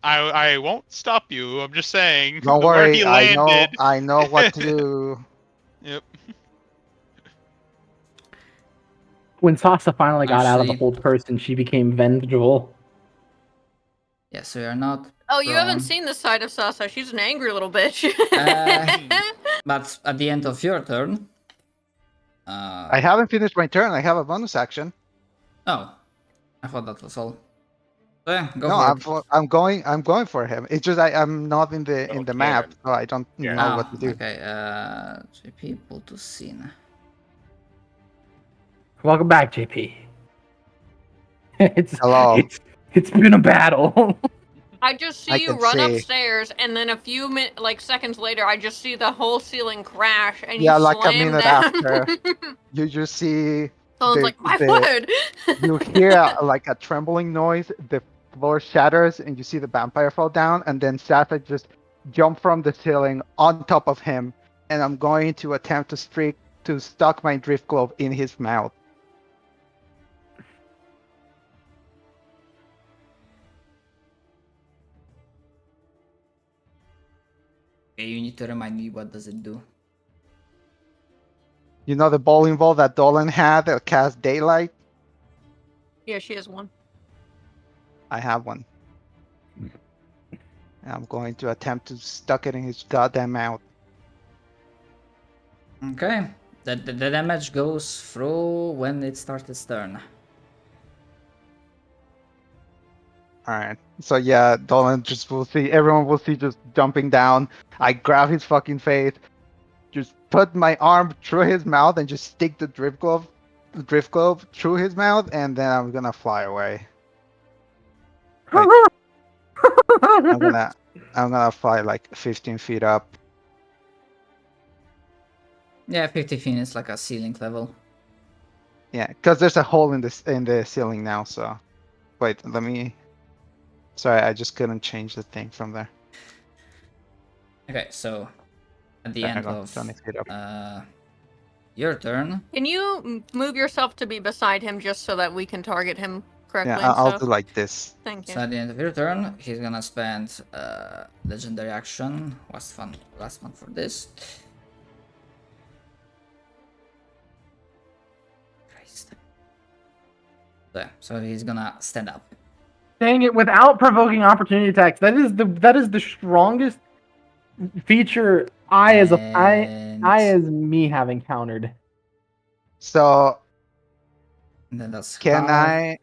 I won't stop you. I'm just saying Don't where he worry, landed. I know what to do. Yep. When Sasa finally got out of the Actually- hold person, she became vengeful. Yes, we are not. Oh, you haven't prone. seen the side of Sasa. She's an angry little bitch. But at the end of your turn. I haven't finished my turn. I have a bonus action. Oh, I thought that was all. So yeah, go No, for it. I'm going for him. It's just I'm not in the map, so I don't know what to do. Okay. 3 people to scene. Welcome back, JP. Hello. It's been a battle. I just see I you can run see. upstairs, and then a few seconds later, I just see the whole ceiling crash, and Yeah, you like a slam minute down. after. You just see Someone's like, my foot! you hear like a trembling noise, the floor shatters, and you see the vampire fall down, and then Safa just jump from the ceiling on top of him, and I'm going to attempt to stuck my drift glove in his mouth. Okay, you need to remind me what does it do. You know the bowling ball that Dolan had that cast daylight? Yeah, she has one. I have one. And I'm going to attempt to stuck it in his goddamn mouth. Okay. The damage goes through when it starts its turn. Alright. So yeah, Dolan everyone will see just jumping down. I grab his fucking face, just put my arm through his mouth and just stick the drift glove through his mouth, and then I'm gonna fly away. Like, I'm gonna fly like 15 feet up. Yeah, 50 feet is like a ceiling level. Yeah, because there's a hole in the ceiling now. So, wait, let me. Sorry, I just couldn't change the thing from there. Okay, so at the There I end go, of 20 feet up. your turn. Can you move yourself to be beside him just so that we can target him correctly? Yeah, I'll and do stuff? like this. Thank you. So at the end of your turn, he's gonna spend legendary action. Last one for this. Christ. There. So he's gonna stand up. Dang it! Without provoking opportunity attacks, that is the strongest feature I as me have encountered. So And then that's can half. I?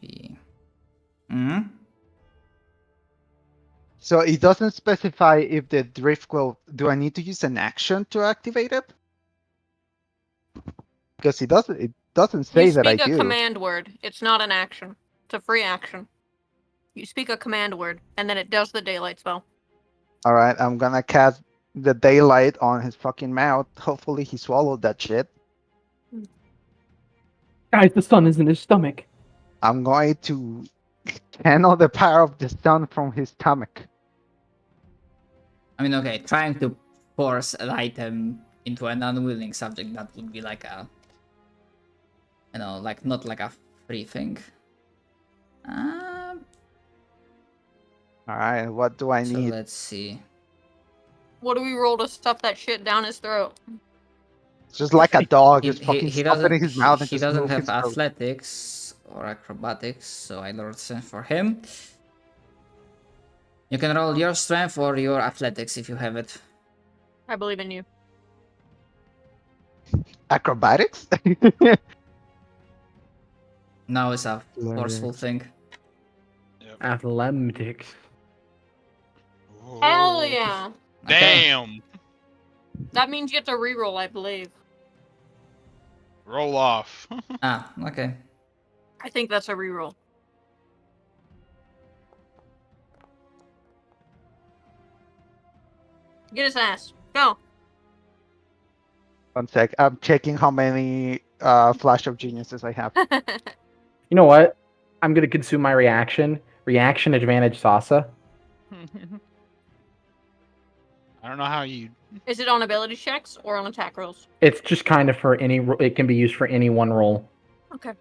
Be... So it doesn't specify if the drift glove. Do I need to use an action to activate it? Because it doesn't. It doesn't say You that I speak a do. command word. It's not an action. It's a free action. You speak a command word, and then it does the daylight spell. All right, I'm gonna cast the daylight on his fucking mouth. Hopefully he swallowed that shit. Guys, the sun is in his stomach. I'm going to channel the power of the sun from his stomach. I mean, okay, trying to force an item into an unwilling subject, that would be like a... You know, like, not like a free thing. Alright, what do I So need? let's see. What do we roll to stuff that shit down his throat? Just like a dog, He, just fucking he stuff it in his mouth and he just doesn't move have his throat. athletics or acrobatics, so I don't send for him. You can roll your strength or your athletics if you have it. I believe in you. Acrobatics? Now it's a forceful thing. Athletics. Hell yeah! Okay. Damn. That means you get to reroll, I believe. Roll off. Ah, okay. I think that's a reroll. Get his ass. Go. 1 sec, I'm checking how many Flash of Geniuses I have. You know what? I'm gonna consume my reaction. Reaction advantage Sasa. I don't know how you. Is it on ability checks or on attack rolls? It's just kind of for any. It can be used for any one roll. Okay.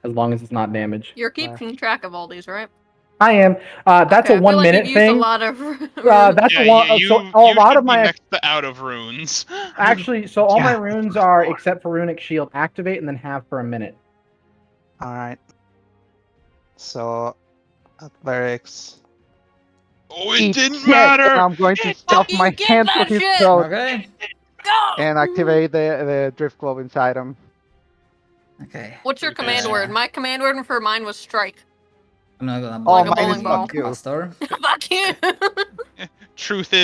as long as it's not damage. You're keeping track of all these, right? I am. That's Okay, a I feel 1 like minute you've used thing. a lot of. That's Yeah, a lot. you, So you, a you lot should of be my next to out of runes. actually, so all my Yeah. runes are except for runic shield activate and then have for a minute. All right. So, athletics. Oh, it Eat didn't shit, and matter. I'm going to It stuff you my get hand that through his shit! throat Okay. Go! and activate the drift globe inside him. Okay. What's your command word? My command word for mine was strike. I'm not gonna Oh, Like a bother bowling you, ball. you. Pastor. Fuck you! Truth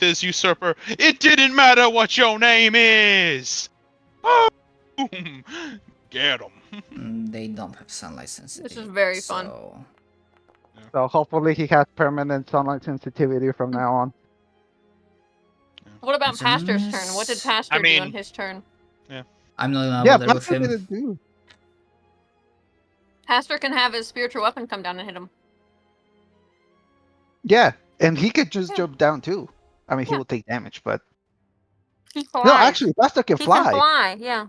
is, usurper. It didn't matter what your name is. Boom! Get him. They don't have sunlight sensitivity. This is very fun. So... So hopefully he has permanent sunlight sensitivity from now on. What about Pastor's turn? What did Yes. Pastor I do on mean- his turn? I'm not gonna Yeah, bother with that's what him. it do. Pastor can have his spiritual weapon come down and hit him. Yeah, and he could just Yeah. jump down too. I mean, he Yeah. will take damage, but He flies. no, actually, Buster can he fly. can fly. Yeah.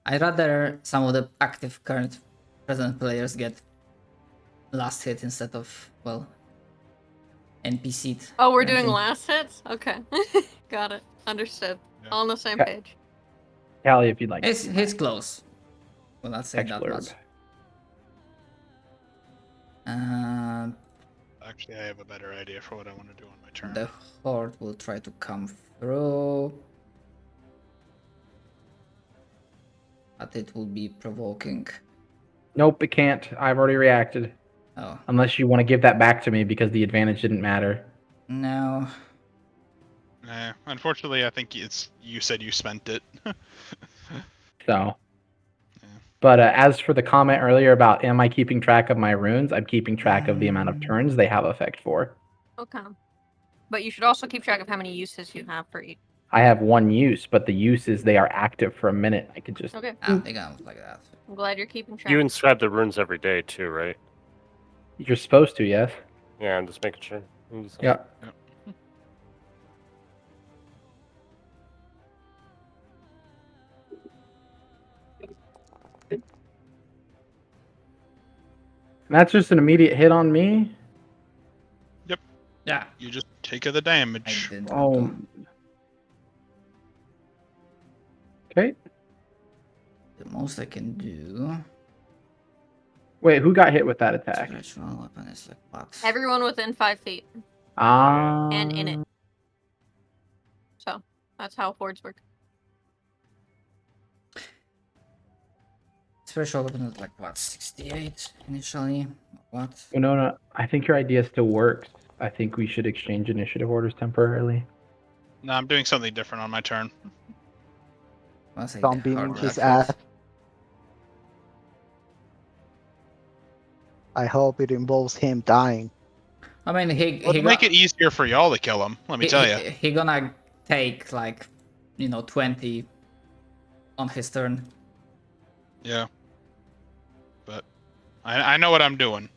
I'd rather some of the active current present players get last hit instead of, well, NPC'd. Oh, we're doing currently. last hits. Okay, got it. Understood. Yeah. All on the same Okay. page. Callie, if you'd like. It's close. Well, not saying that much. Explode. Actually, I have a better idea for what I want to do on my turn. The horde will try to come through. But it will be provoking. Nope, it can't. I've already reacted. Oh, Unless you want to give that back to me because the advantage didn't matter. no. Unfortunately, I think you said you spent it. So. Yeah. But as for the comment earlier about am I keeping track of my runes, I'm keeping track of the amount of turns they have effect for. Okay. But you should also keep track of how many uses you have for each. I have one use, but the use is they are active for a minute. I could just Okay. They gonna look like that. I'm glad you're keeping track. You inscribe the runes every day too, right? You're supposed to, yes. Yeah, I'm just making sure. Yeah. That's just an immediate hit on me. Yeah. You just take the I damage. did. Oh. Okay. The most I can do. Wait, who got hit with that attack? Spiritual weapon is like what? Everyone within 5 feet Ah. and in it. So that's how hordes work. Spiritual weapon is like what? 68 initially. What? Oh, no. I think your idea still works. I think we should exchange initiative orders temporarily. No, I'm doing something different on my turn. Once I Zombie hard his rocket. ass. I hope it involves him dying. I mean, It'll make it easier for y'all to kill him. Let me tell you. He gonna take like, 20 on his turn. Yeah. But I know what I'm doing.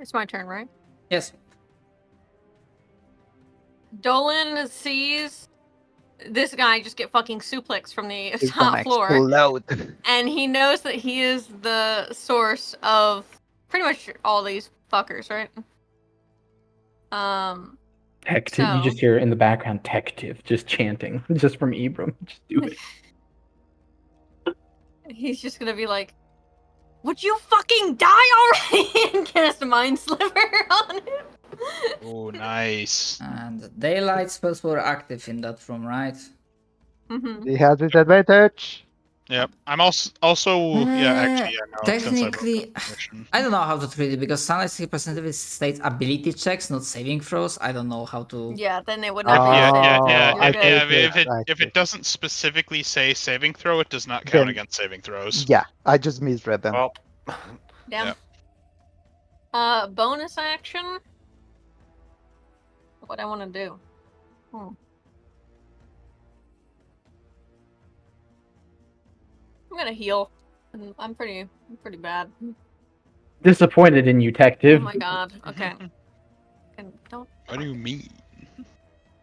It's my turn, right? Yes. Dolan sees this guy just get fucking suplexed from the It's top gonna floor. explode. And he knows that he is the source of pretty much all these fuckers, right? Tective. So- You just hear in the background Tective just chanting, just from Ibram. Just do it. He's just gonna be like, would you fucking die already? And cast a mind sliver on him. Oh, nice. And the daylight spells were active in that room, right? Mm-hmm. He has his advantage. Yep. I'm also yeah, actually, yeah, no, since I broke Technically, up the mission. I don't know how to treat it because sunlight sensitivity states ability checks, not saving throws. I don't know how to. Yeah, then they would Oh, not be Yeah, able to yeah, save. yeah, You're I yeah, good. yeah. take it, If I it doesn't specifically say saving throw, it does not count Then- against saving throws. Yeah, I just misread them. Well, Damn. Bonus action. What I want to do. I'm gonna heal. I'm pretty bad. Disappointed in you, Oh Tective. my god. Okay. Don't What do you mean?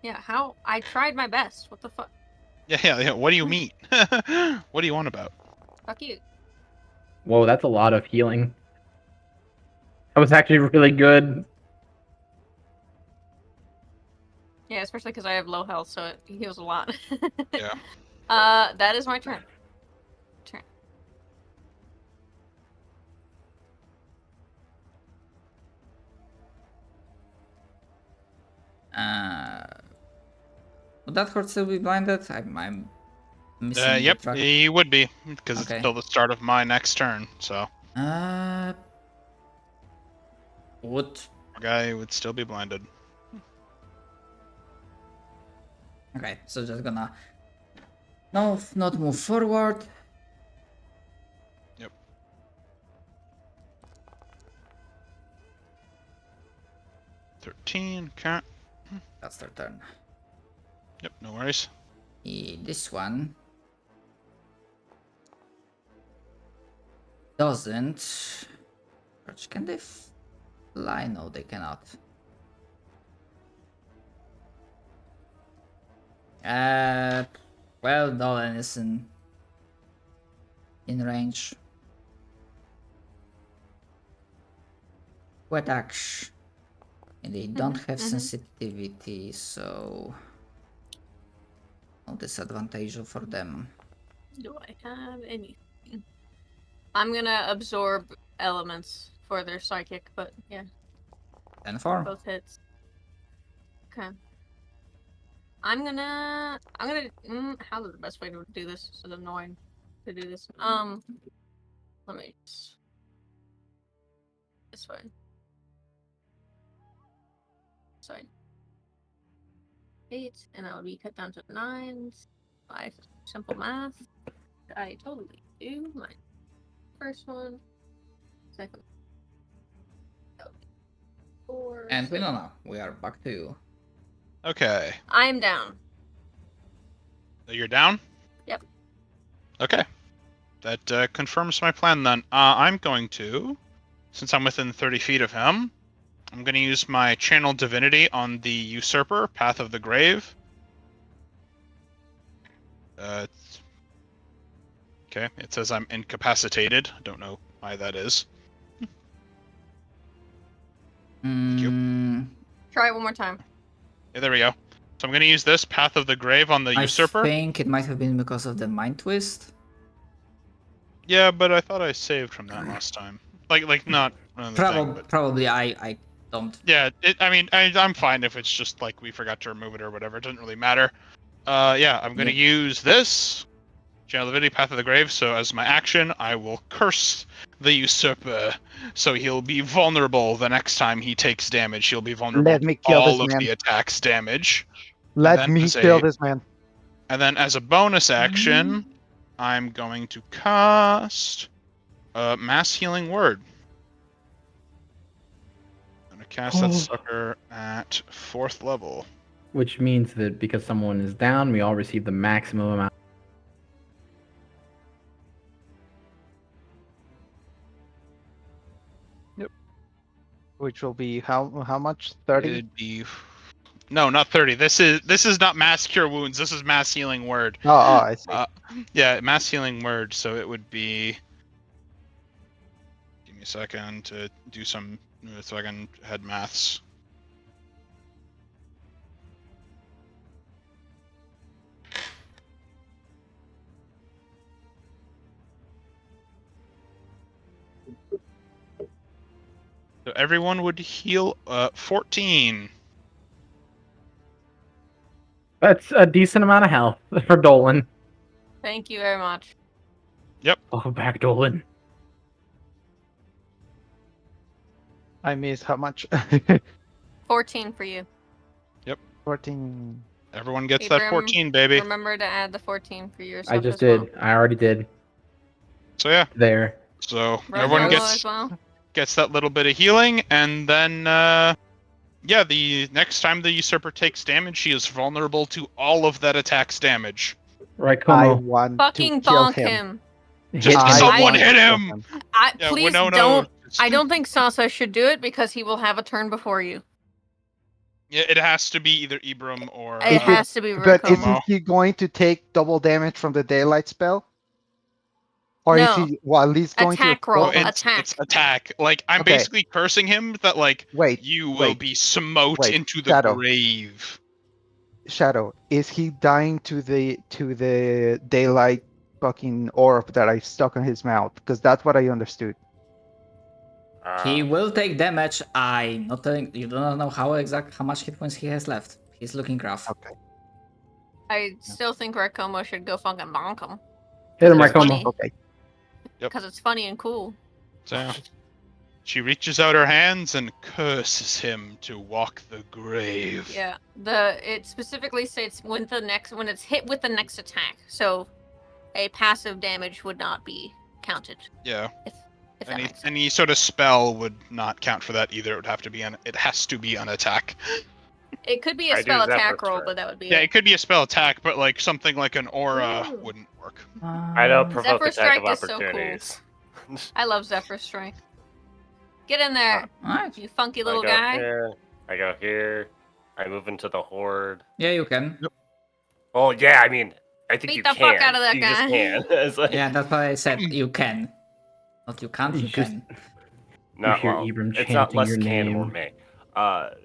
Yeah, how? I tried my best. What the fuck? Yeah. What do you mean? What do you want about? Fuck you. Whoa, that's a lot of healing. That was actually really good. Yeah, especially because I have low health, so it heals a lot. Yeah. That is my turn. Would that hurt still be blinded? I'm missing Yep, the track. he would be, because Okay. it's till the start of my next turn, so Would our guy would still be blinded. okay, so just gonna no, not move forward. Yep. $13, okay. That's their turn. Yep, no worries. This one doesn't. Can they fly? No, they cannot. Well, Dolan is in range. What action? And they don't have sensitivity, so no disadvantage for them. Do I have anything? I'm gonna absorb elements for their psychic, but yeah, 10-4. both hits. Okay. I'm gonna. How's the best way to do this? It's so annoying to do this. Let me. This way. Sorry. 8, and that'll be cut down to 9. 5. Simple math. I totally do. My first one. Second. 4. And we don't know. We are back to you. Okay. I'm down. You're down? Yep. Okay. That confirms my plan then. I'm going to, since I'm within 30 feet of him, I'm going to use my channel divinity on the usurper, Path of the Grave. Okay, it says I'm incapacitated. I don't know why that is. Mm, Try it one more time. Yeah, there we go. So I'm going to use this Path of the Grave on the I usurper. think it might have been because of the mind twist. Yeah, but I thought I saved from that last time. Like not on the thing, but... Probably I don't. Yeah, I'm fine if it's just like we forgot to remove it or whatever. It doesn't really matter. Yeah, I'm going to use this Channel Divinity, Path of the Grave. So as my action, I will curse the usurper, so he'll be vulnerable the next time he takes damage. He'll be vulnerable Let me to kill all this of man. the attack's damage. Let me kill this man. And then as a bonus action, I'm going to cast Mass Healing Word. I'm going to cast that sucker at 4th level. Which means that because someone is down, we all receive the maximum amount. Yep. Which will be how much? 30? It'd be... No, not 30. This is not Mass Cure Wounds. This is Mass Healing Word. Oh, I see. Yeah, Mass Healing Word. So it would be... Give me a second to do some... So I can head maths. So everyone would heal 14. That's a decent amount of health for Dolan. Thank you very much. Welcome back, Dolan. I missed how much? 14 for you. 14. Everyone gets that Abram, 14, baby. Remember to add the 14 for yourself. I just as did. well. I already did. So yeah. There. So Right, everyone Yolo as well. gets that little bit of healing, and then yeah, the next time the usurper takes damage, she is vulnerable to all of that attack's damage. Right, I Como. want Fucking to kill bonk him. him. Just I someone want to hit kill him! Yeah, Please no. don't. I don't think Sasa should do it because he will have a turn before you. Yeah, it has to be either Ibram or. It has to be But Rakomo. isn't he going to take double damage from the daylight spell? Or is No. he well at least going Attack to roll. Oh, Attack. it's attack. Like I'm Okay. basically cursing him that like Wait, you will wait, be smote wait, into the Shadow. grave. Shadow, is he dying to the daylight fucking orb that I stuck on his mouth? Because that's what I understood. He will take damage. I not telling you do not know how much hit points he has left. He's looking rough. Okay. I still think Rakomo should go fucking bonk him. Hit him, Yeah. Rakomo. Okay. Because it's funny and cool. So she reaches out her hands and curses him to walk the grave. Yeah. It specifically states when it's hit with the next attack. So a passive damage would not be counted. Yeah. If that makes sense. Any sort of spell would not count for that either. It would have to be it has to be an attack. It could be a I do spell attack Zephyr roll, Strike. but that would be Yeah, it could be a spell attack, but like something like an aura Ooh. wouldn't work. I don't provoke Zephyr attack of Strike is so cool. opportunities. I love Zephyr Strike. Get in there, Alright. you funky little I go guy. Here, I go here. I move into the horde. Yeah, you can. Oh yeah, I mean, I think Beat you the can. fuck out of that you guy. just can. It's like, Yeah, that's why I said you can. Not you can't, you You just- can. no, You hear well, Ibram it's not chanting less your can or name. may.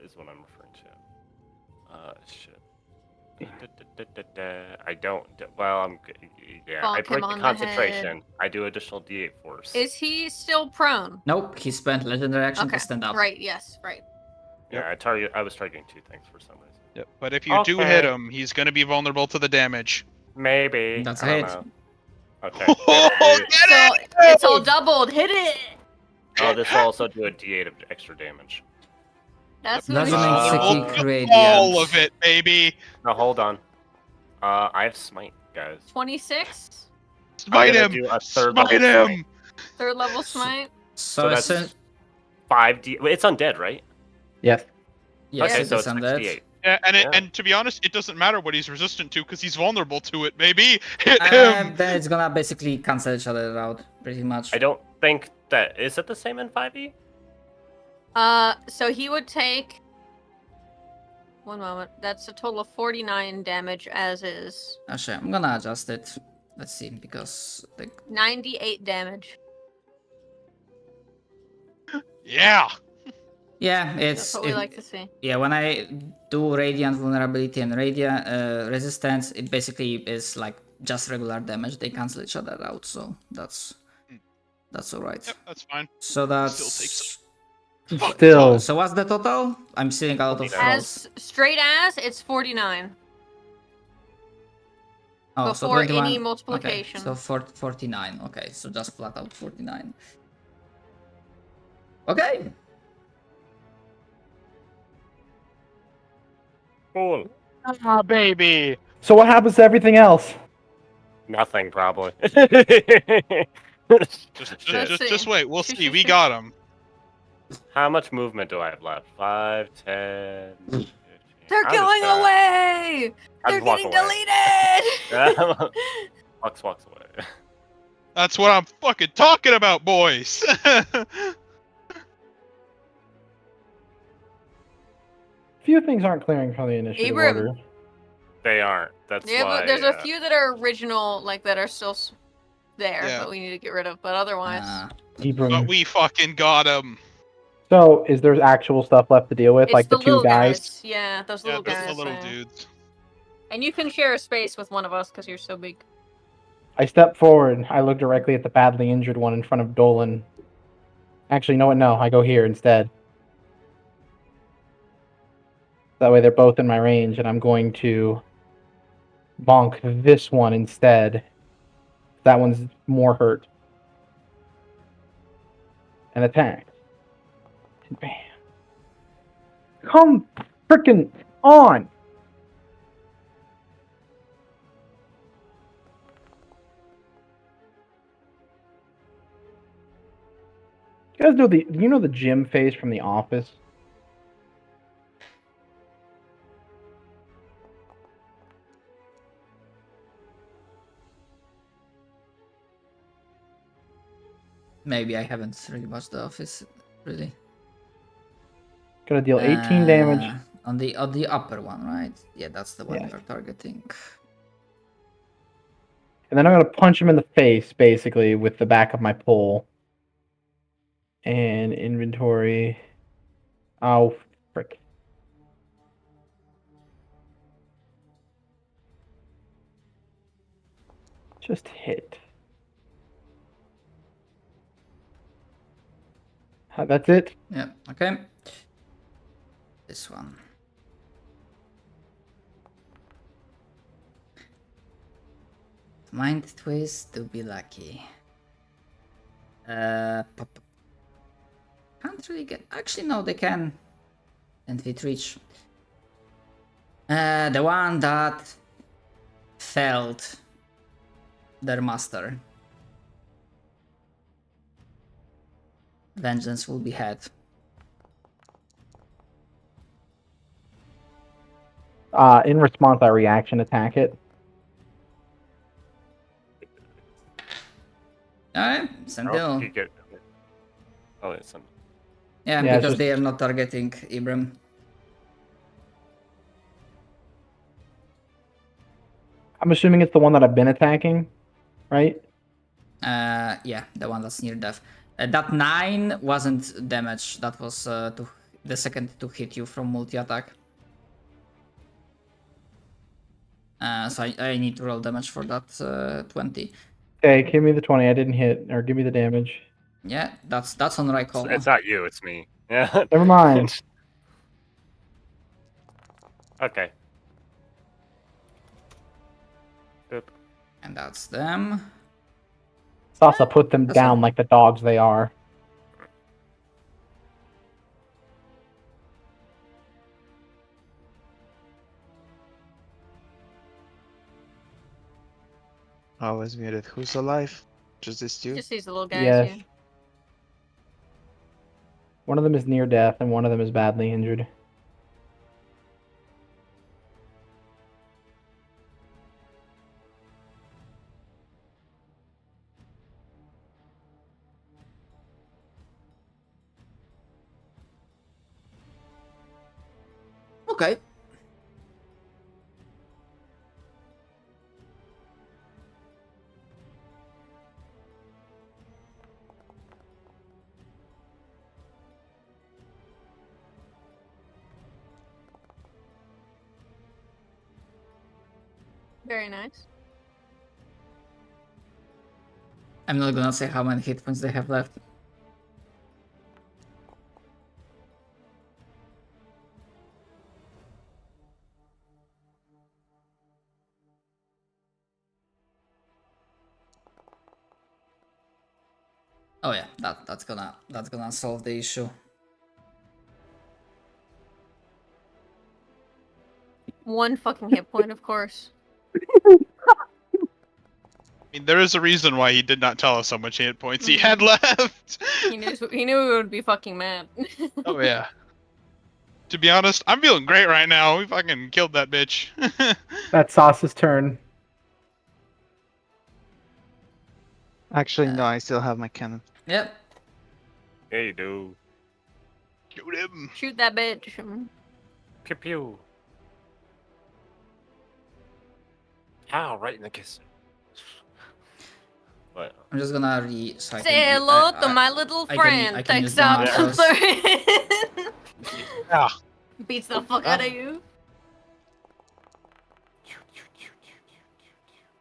Is what I'm referring to. Shit. I don't. Well, yeah. I Bonk him break the on the concentration. I do additional D8 force. Is he still prone? Nope, he spent legendary action Okay. to stand up. Right. Yes. Right. Yeah, I was targeting two things for some reason. Yep. But if you do hit Okay. him, he's gonna be vulnerable to the damage. Maybe. That's I don't it. know. Okay. Oh, get So it! it's all doubled. Hit it. Oh, this will also do a D8 of extra damage. That's what Doesn't we make need. Siki We'll do radiant. all of it, baby. Now hold on. I have smite, guys. 26. Smite gonna him! do a third Smite level him! Third level smite. So that's essen- 5D. Wait, it's undead, right? Yes. yes, okay, it so is it's undead. 6D8. Yeah, and Yeah. and to be honest, it doesn't matter what he's resistant to because he's vulnerable to it. Maybe hit him. Then it's gonna basically cancel each other out, pretty much. I don't think that is it the same in 5e. So he would take. One moment. That's a total of 49 damage as is. Actually, I'm gonna adjust it. Let's see, because the 98 damage. Yeah. yeah, That's it's what we like to see. yeah. When I do radiant vulnerability and radiant resistance, it basically is like just regular damage. They cancel each other out, so that's alright. Yep, that's fine. So that's takes Still. so what's the total? I'm seeing a lot of 49. rolls. As straight as, it's 49. Oh, so before 21. any Okay, multiplication. so 49. Okay, so just flat out 49. Okay. Cool. Ah, baby. So what happens to everything else? Nothing, probably. Just wait. We'll see. We got him. How much movement do I have left? 5, 10. 15. They're I'll going just, away! I'll They're just walk getting away. deleted! Walks away. That's what I'm fucking talking about, boys. Few things aren't clearing from the initiative Ibram. order. They aren't. That's Yeah, why. but there's a few that are original, like that are still there, Yeah. but we need to get rid of. But otherwise, Ibram. But we fucking got him. So is there actual stuff left to deal with, it's like the the two little guys? Yeah, those Yeah, little those guys. are the little yeah. dudes. And you can share a space with one of us because you're so big. I step forward. I look directly at the badly injured one in front of Dolan. Actually, you know what? No, I go here instead. That way they're both in my range, and I'm going to bonk this one instead. That one's more hurt. And attack. And bam. Come frickin' on! You guys know the Jim face from The Office? Maybe I haven't really watched The Office, really. Gonna deal 18 damage. On the upper one, right? Yeah, that's the one Yeah. you're targeting. And then I'm gonna punch him in the face, basically, with the back of my pole. And inventory. Oh, frick. Just hit. That's it? Yeah, okay. This one. Mind twist to be lucky. Can't really get. Actually, no, they can. 10 feet reach. The one that felled their master. Vengeance will be had. In response, I reaction attack it. Alright, Sentinel. Oh, it's some. Yeah, Yeah, because just- they are not targeting Ibram. I'm assuming it's the one that I've been attacking, right? Yeah, the one that's near death. That 9 wasn't damage. That was the second to hit you from multi-attack. So I need to roll damage for that 20. Okay, give me the 20. I didn't hit, or give me the damage. Yeah, that's on right call. It's not you, it's me. Yeah. Never mind. Okay. Boop. And that's them. Sasa put them That's down all. like the dogs they are. I was muted. Who's alive? Just these two? Just these little guys. Yes. Yeah. One of them is near death, and one of them is badly injured. Okay. Very nice. I'm not gonna say how many hit points they have left. Oh yeah, that's gonna solve the issue. One fucking hit point, of course. I mean, there is a reason why he did not tell us how much hit points he had left. He knew we would be fucking mad. Oh yeah. To be honest, I'm feeling great right now. We fucking killed that bitch. That's Sasa's turn. Actually, no, I still have my cannon. Yep. Yeah, you do. Shoot him. Shoot that bitch. Pew pew. Ow, right in the kiss. What? I'm just gonna so I Say can- hello I- to I- my little I can- friend. I can Takes use the out nachos. the Yeah. Beats the fuck out of you.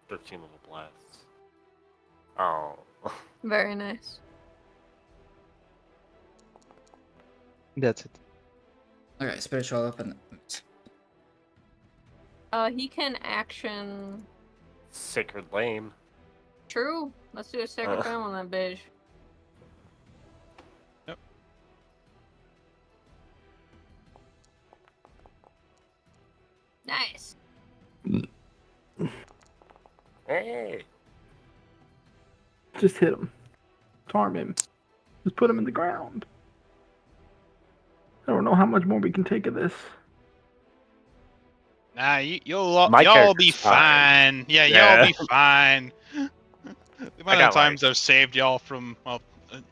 13 little blasts. Oh. Very nice. That's it. Okay, spiritual weapon. He can action. Sacred lame. True. Let's do a second round on that bitch. Yep. Nice. Hey. Just hit him. Harm him. Just put him in the ground. I don't know how much more we can take of this. Nah, you'll My y'all be character's fine. fine. Yeah, Yeah. y'all be fine. The amount got of times I've saved y'all from, well,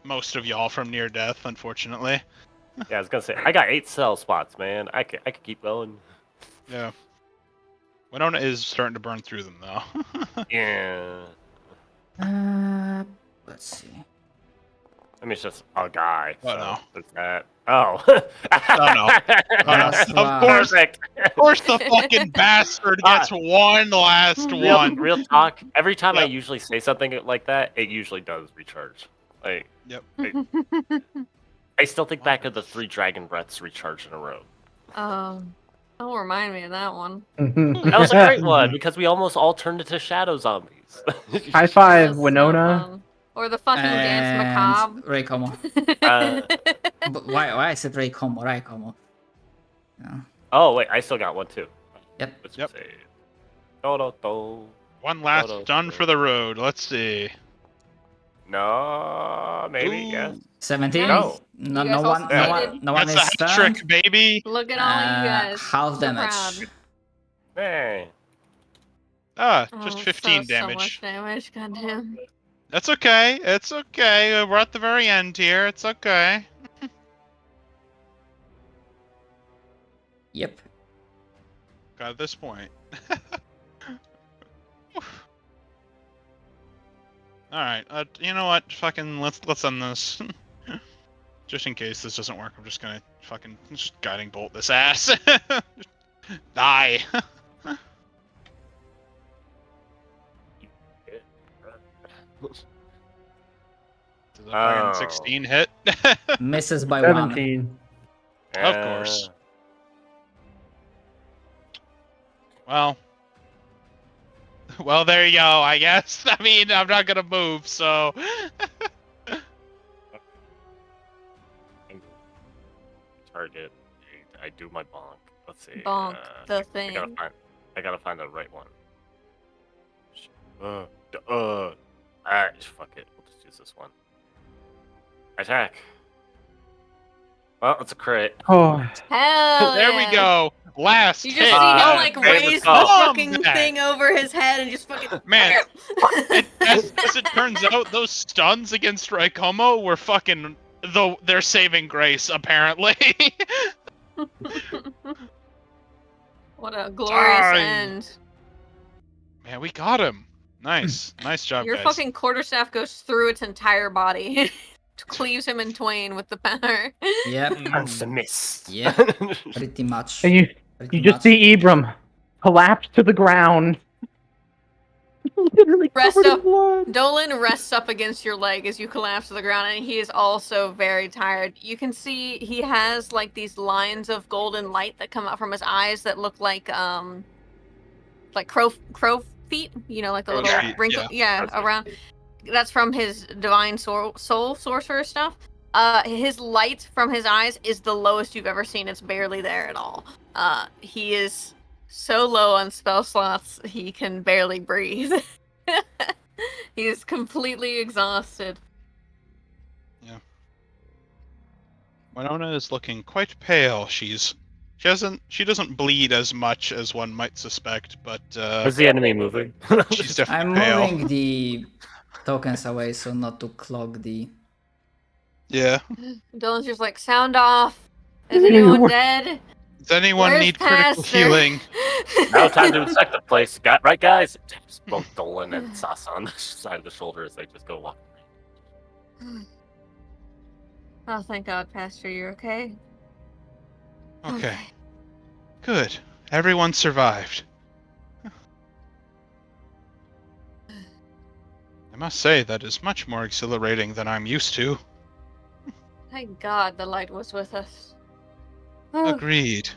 most of y'all from near death, unfortunately. Yeah, I was gonna say I got 8 cell spots, man. I could keep going. Yeah. Winona is starting to burn through them though. Yeah. Let's see. I mean, it's just a guy. Oh, So no. there's that. Oh. Oh, no. Last Of one. course, Perfect. of course, the fucking bastard gets one last one. Real talk. Every time I Yep. usually say something like that, it usually does recharge. Like, Yep. I still think back of the 3 dragon breaths recharged in a row. Don't remind me of that one. That was a great one because we almost all turned into shadow zombies. High five, That's so Winona. fun. Or the fucking dance And macabre. Ray Como. But why I said Ray Como? Ray Como. Yeah. Oh wait, I still got one too. Yep. Let's Yep. say, do. One last done for the road. Let's see. No, maybe Ooh. yes. 17. No. No, You no guys one, all no one, succeeded. no one That's is a hat stunned. trick, baby. Look at all you guys. Half So damage. proud. Hey. Ah, Oh, just so 15 So damage. much damage, goddamn. That's okay. It's okay. We're at the very end here. It's okay. Yep. Got at this point. All right. You know what? Fucking let's end this. Just in case this doesn't work, I'm just gonna fucking just guiding bolt this ass. Die. Does a fucking 16 hit? Misses by one. 17. Of course. Well, there you go, I guess. I mean, I'm not gonna move, so... Target. I do my bonk. Let's see. Bonk the thing. I gotta find the right one. Alright, fuck it. We'll just use this one. Attack. Well, it's a crit. Oh, Hell There we yeah. go! Last You just hit! see him Ah, like there we raise the go. fucking That. thing over his head and just fucking Man, as it turns out, those stuns against Raikomo were fucking their saving grace, apparently. What a glorious Die. end. Man, we got him. Nice. Nice job, Your guys. fucking quarterstaff goes through its entire body. Cleaves him in twain with the power. Yep. Consumist. Yeah. Pretty much. and you Pretty just much. see Ibram collapse to the ground. Literally Rest covered in up. blood. Dolan rests up against your leg as you collapse to the ground, and he is also very tired. You can see he has like these lines of golden light that come out from his eyes that look like crow feet. You know, like the Crow's little feet, wrinkle. Yeah, Okay. around. That's from his divine soul sorcerer stuff. His light from his eyes is the lowest you've ever seen. It's barely there at all. He is so low on spell slots, he can barely breathe. He is completely exhausted. Winona is looking quite pale. She doesn't bleed as much as one might suspect, but Is the enemy moving? she's I'm definitely pale. moving the tokens away so not to clog the. Yeah. Dylan's just like, sound off. Is anyone dead? Does anyone Where's need critical Pastor?" healing? Now time to inspect the place. Got right, guys? Taps both Dolan and Sasa on the side of the shoulder as they just go walking. Oh, thank God, Pastor, you're okay. Okay. Good. Everyone survived. I must say, that is much more exhilarating than I'm used to. Thank God the light was with us. Agreed.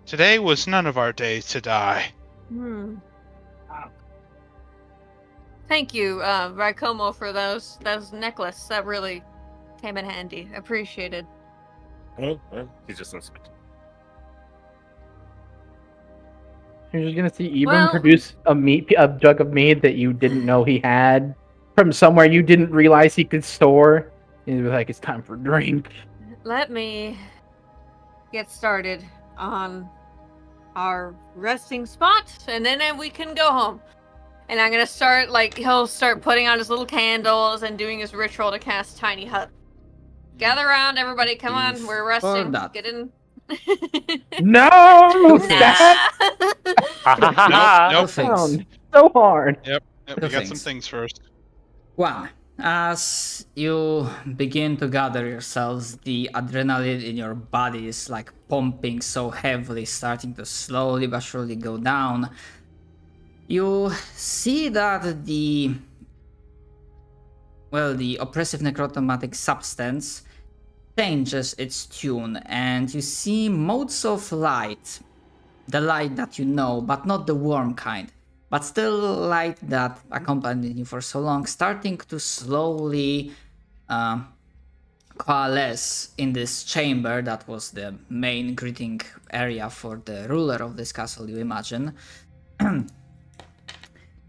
Today was none of our days to die. Hmm. Thank you, Raikomo, for those necklace. That really came in handy. Appreciated. He's just inspecting. You're just gonna see Ibram Well- produce a jug of mead that you didn't know he had from somewhere you didn't realize he could store. And he was like, "It's time for a drink." Let me get started on our resting spot, and then we can go home. And I'm gonna start, he'll start putting out his little candles and doing his ritual to cast Tiny Hut. Gather around, everybody. Come on, we're resting. that. Get in. No! Nah. That Nope. sounds so hard. Yep, Two we got some things. things first. One, as you begin to gather yourselves, the adrenaline in your body is like pumping so heavily, starting to slowly but surely go down. You see that the oppressive necrotomatic substance changes its tune, and you see modes of light. The light that you know, but not the warm kind. But still light that accompanied you for so long, starting to slowly coalesce in this chamber that was the main greeting area for the ruler of this castle, you imagine.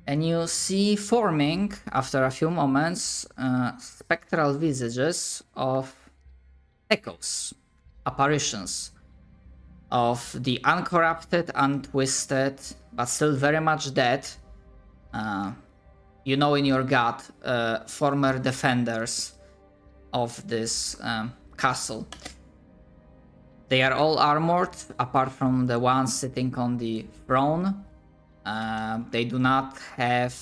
And you see forming, after a few moments, spectral visages of echoes, apparitions of the uncorrupted, untwisted, but still very much dead, you know in your gut, former defenders of this castle. They are all armored, apart from the one sitting on the throne. They do not have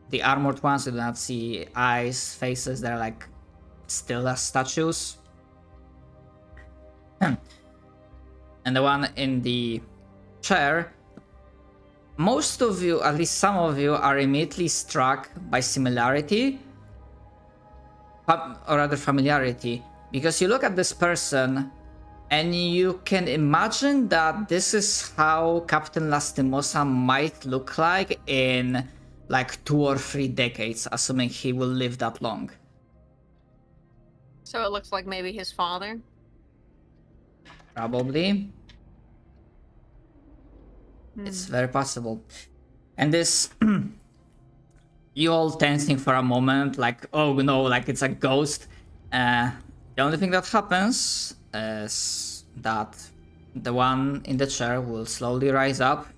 the armored ones. You do not see eyes, faces. They're like still as statues. And the one in the chair, most of you, at least some of you, are immediately struck by similarity, or rather familiarity, because you look at this person and you can imagine that this is how Captain Lastimosa might look like in like 2 or 3 decades, assuming he will live that long. So it looks like maybe his father. Probably. It's very possible. And this, you all tensing for a moment, like, oh no, like it's a ghost. The only thing that happens is that the one in the chair will slowly rise up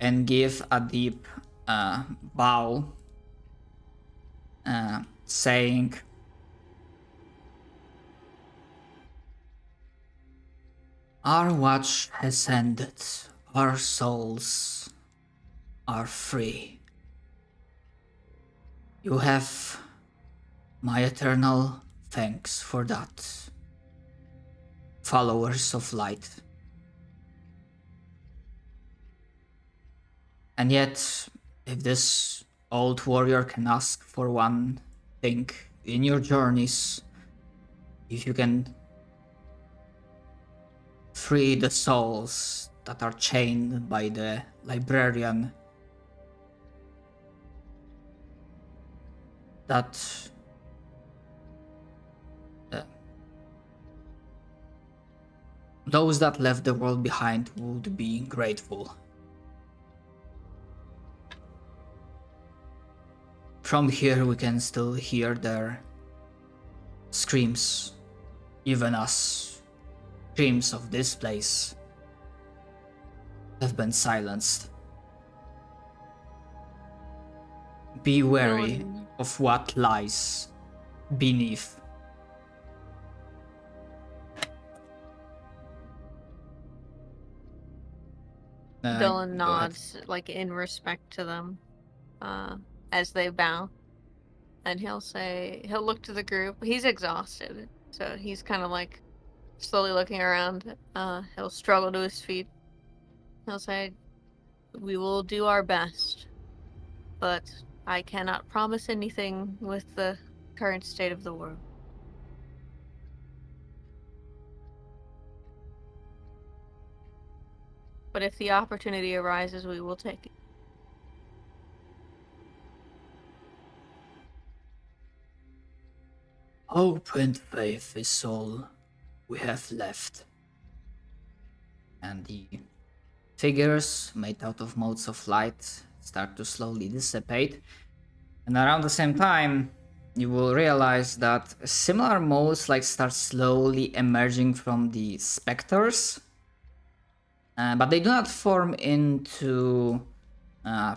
and give a deep bow, saying, "Our watch has ended. Our souls are free. You have my eternal thanks for that, followers of light. And yet, if this old warrior can ask for one thing in your journeys, if you can free the souls that are chained by the librarian, that those that left the world behind would be grateful. From here we can still hear their screams, even as screams of this place have been silenced. Be wary of what lies beneath." Dylan go ahead. nods, like in respect to them, as they bow, and he'll look to the group. He's exhausted, so he's kind of like slowly looking around. He'll struggle to his feet. He'll say, "We will do our best, but I cannot promise anything with the current state of the world." But if the opportunity arises, we will take it. Hope and faith is all we have left. And the figures made out of motes of light start to slowly dissipate. And around the same time, you will realize that similar motes like start slowly emerging from the specters. But they do not form into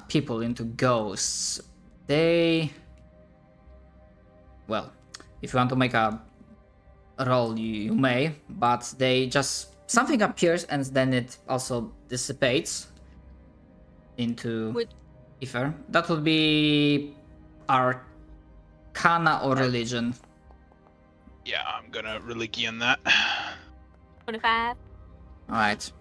people, into ghosts. They... Well, if you want to make a roll you may, but they just something appears and then it also dissipates into ether. That would be Arcana or Religion. Yeah, I'm gonna religion that. 25. Alright.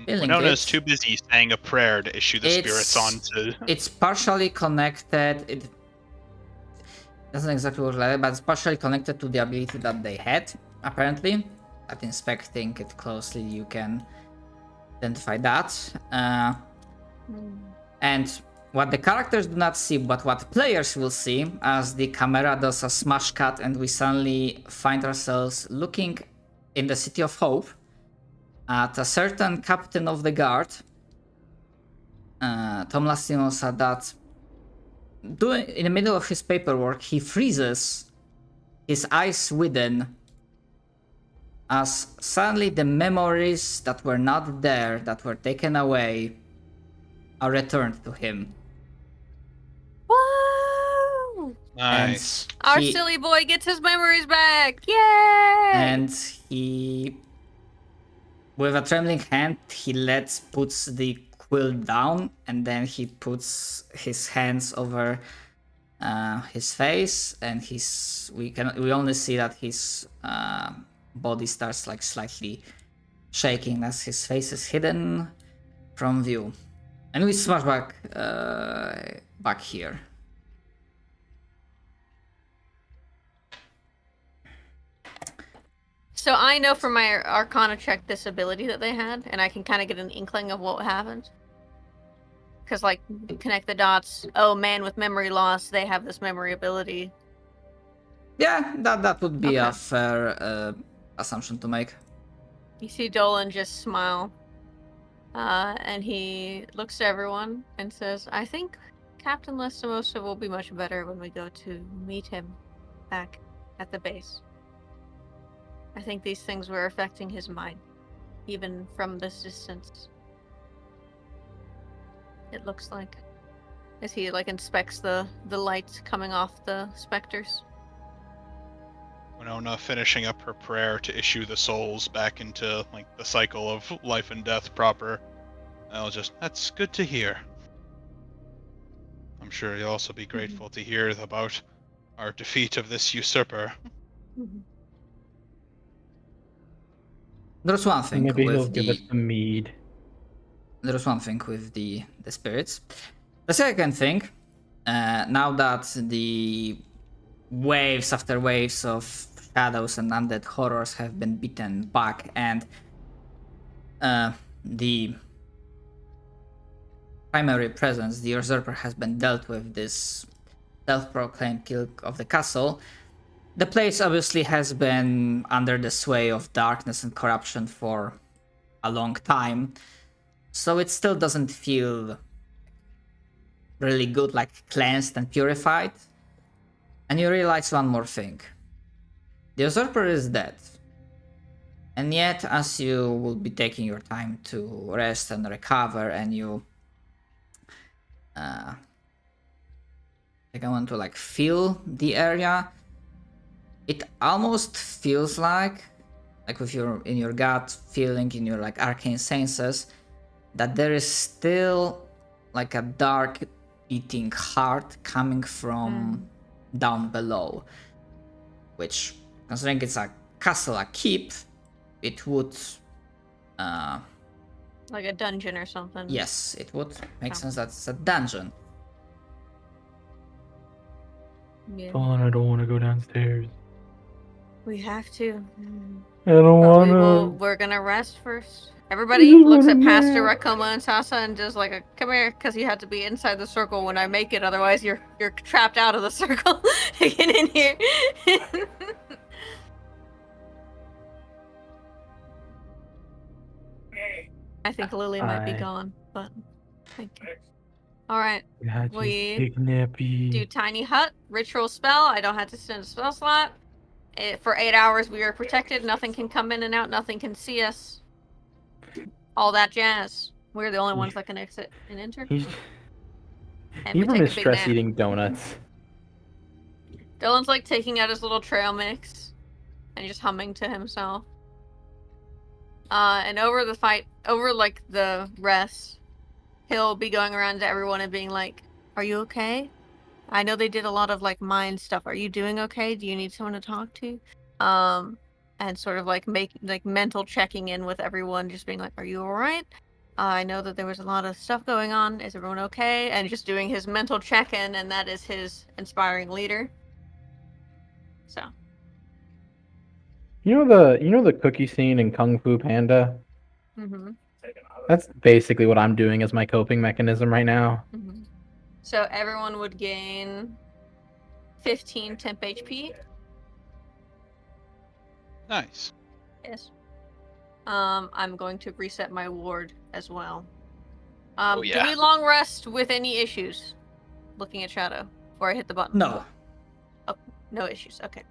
Winona's too busy saying a prayer to issue the spirits onto. It's partially connected. It doesn't exactly work like that, but it's partially connected to the ability that they had, apparently. At inspecting it closely, you can identify that. And what the characters do not see, but what players will see, as the camera does a smash cut and we suddenly find ourselves looking in the City of Hope at a certain captain of the guard, Tom Lastimosa, that in the middle of his paperwork, he freezes, his eyes widen, as suddenly the memories that were not there, that were taken away, are returned to him. Whoa! Nice. Our silly boy gets his memories back! Yay! And he, with a trembling hand, he puts the quill down, and then he puts his hands over his face, and we only see that his body starts like slightly shaking as his face is hidden from view. And we smash back here. So I know from my Arcana check this ability that they had, and I can kind of get an inkling of what happened. Because, like, connect the dots. Oh, man with memory loss, they have this memory ability. Yeah, that would be a fair assumption to make. You see Dolan just smile. And he looks to everyone and says, I think Captain Lastimosa will be much better when we go to meet him back at the base. I think these things were affecting his mind, even from this distance. It looks like, as he like inspects the light coming off the specters. Winona finishing up her prayer to issue the souls back into like the cycle of life and death proper. That's good to hear. I'm sure you'll also be grateful to hear about our defeat of this usurper. There's one thing Maybe he'll with give us some mead. There's one thing with the spirits. The second thing, now that the waves after waves of shadows and undead horrors have been beaten back, and the primary presence, the usurper, has been dealt with, this self-proclaimed kill of the castle, the place obviously has been under the sway of darkness and corruption for a long time, so it still doesn't feel really good, like cleansed and purified. And you realize one more thing. The usurper is dead. And yet, as you will be taking your time to rest and recover, and you take a moment to like feel the area, it almost feels like with your in your gut feeling, in your like arcane senses, that there is still like a dark beating heart coming from down below, which, considering it's a castle, a keep, it would like a dungeon or something. Yes, it would make sense that it's a dungeon. Yeah. Dawn, I don't want to go downstairs. We have to. I don't want to. We're gonna rest first. Everybody looks at Pastor Rakoma and Sasa and just like, come here, because you have to be inside the circle when I make it, otherwise you're trapped out of the circle. Get in here. I think Lily might be gone, but thank you. Alright, we do Tiny Hut, Ritual Spell. I don't have to send a spell slot. For 8 hours we are protected, nothing can come in and out, nothing can see us. All that jazz. We're the only ones that can exit and enter. Even is stress eating donuts. Dylan's like taking out his little trail mix and just humming to himself. And over like the rest, he'll be going around to everyone and being like, "Are you okay? I know they did a lot of like mind stuff. Are you doing okay? Do you need someone to talk to?" And sort of like making like mental checking in with everyone, just being like, "Are you all right? I know that there was a lot of stuff going on. Is everyone okay?" And just doing his mental check-in, and that is his inspiring leader. So. You know the cookie scene in Kung Fu Panda? Mm-hmm. That's basically what I'm doing as my coping mechanism right now. Mm-hmm. So everyone would gain 15 temp HP. Nice. Yes. I'm going to reset my ward as well. Oh, yeah. Do we long rest with any issues? Looking at Shadow before I hit the button. No. Oh, no issues. Okay.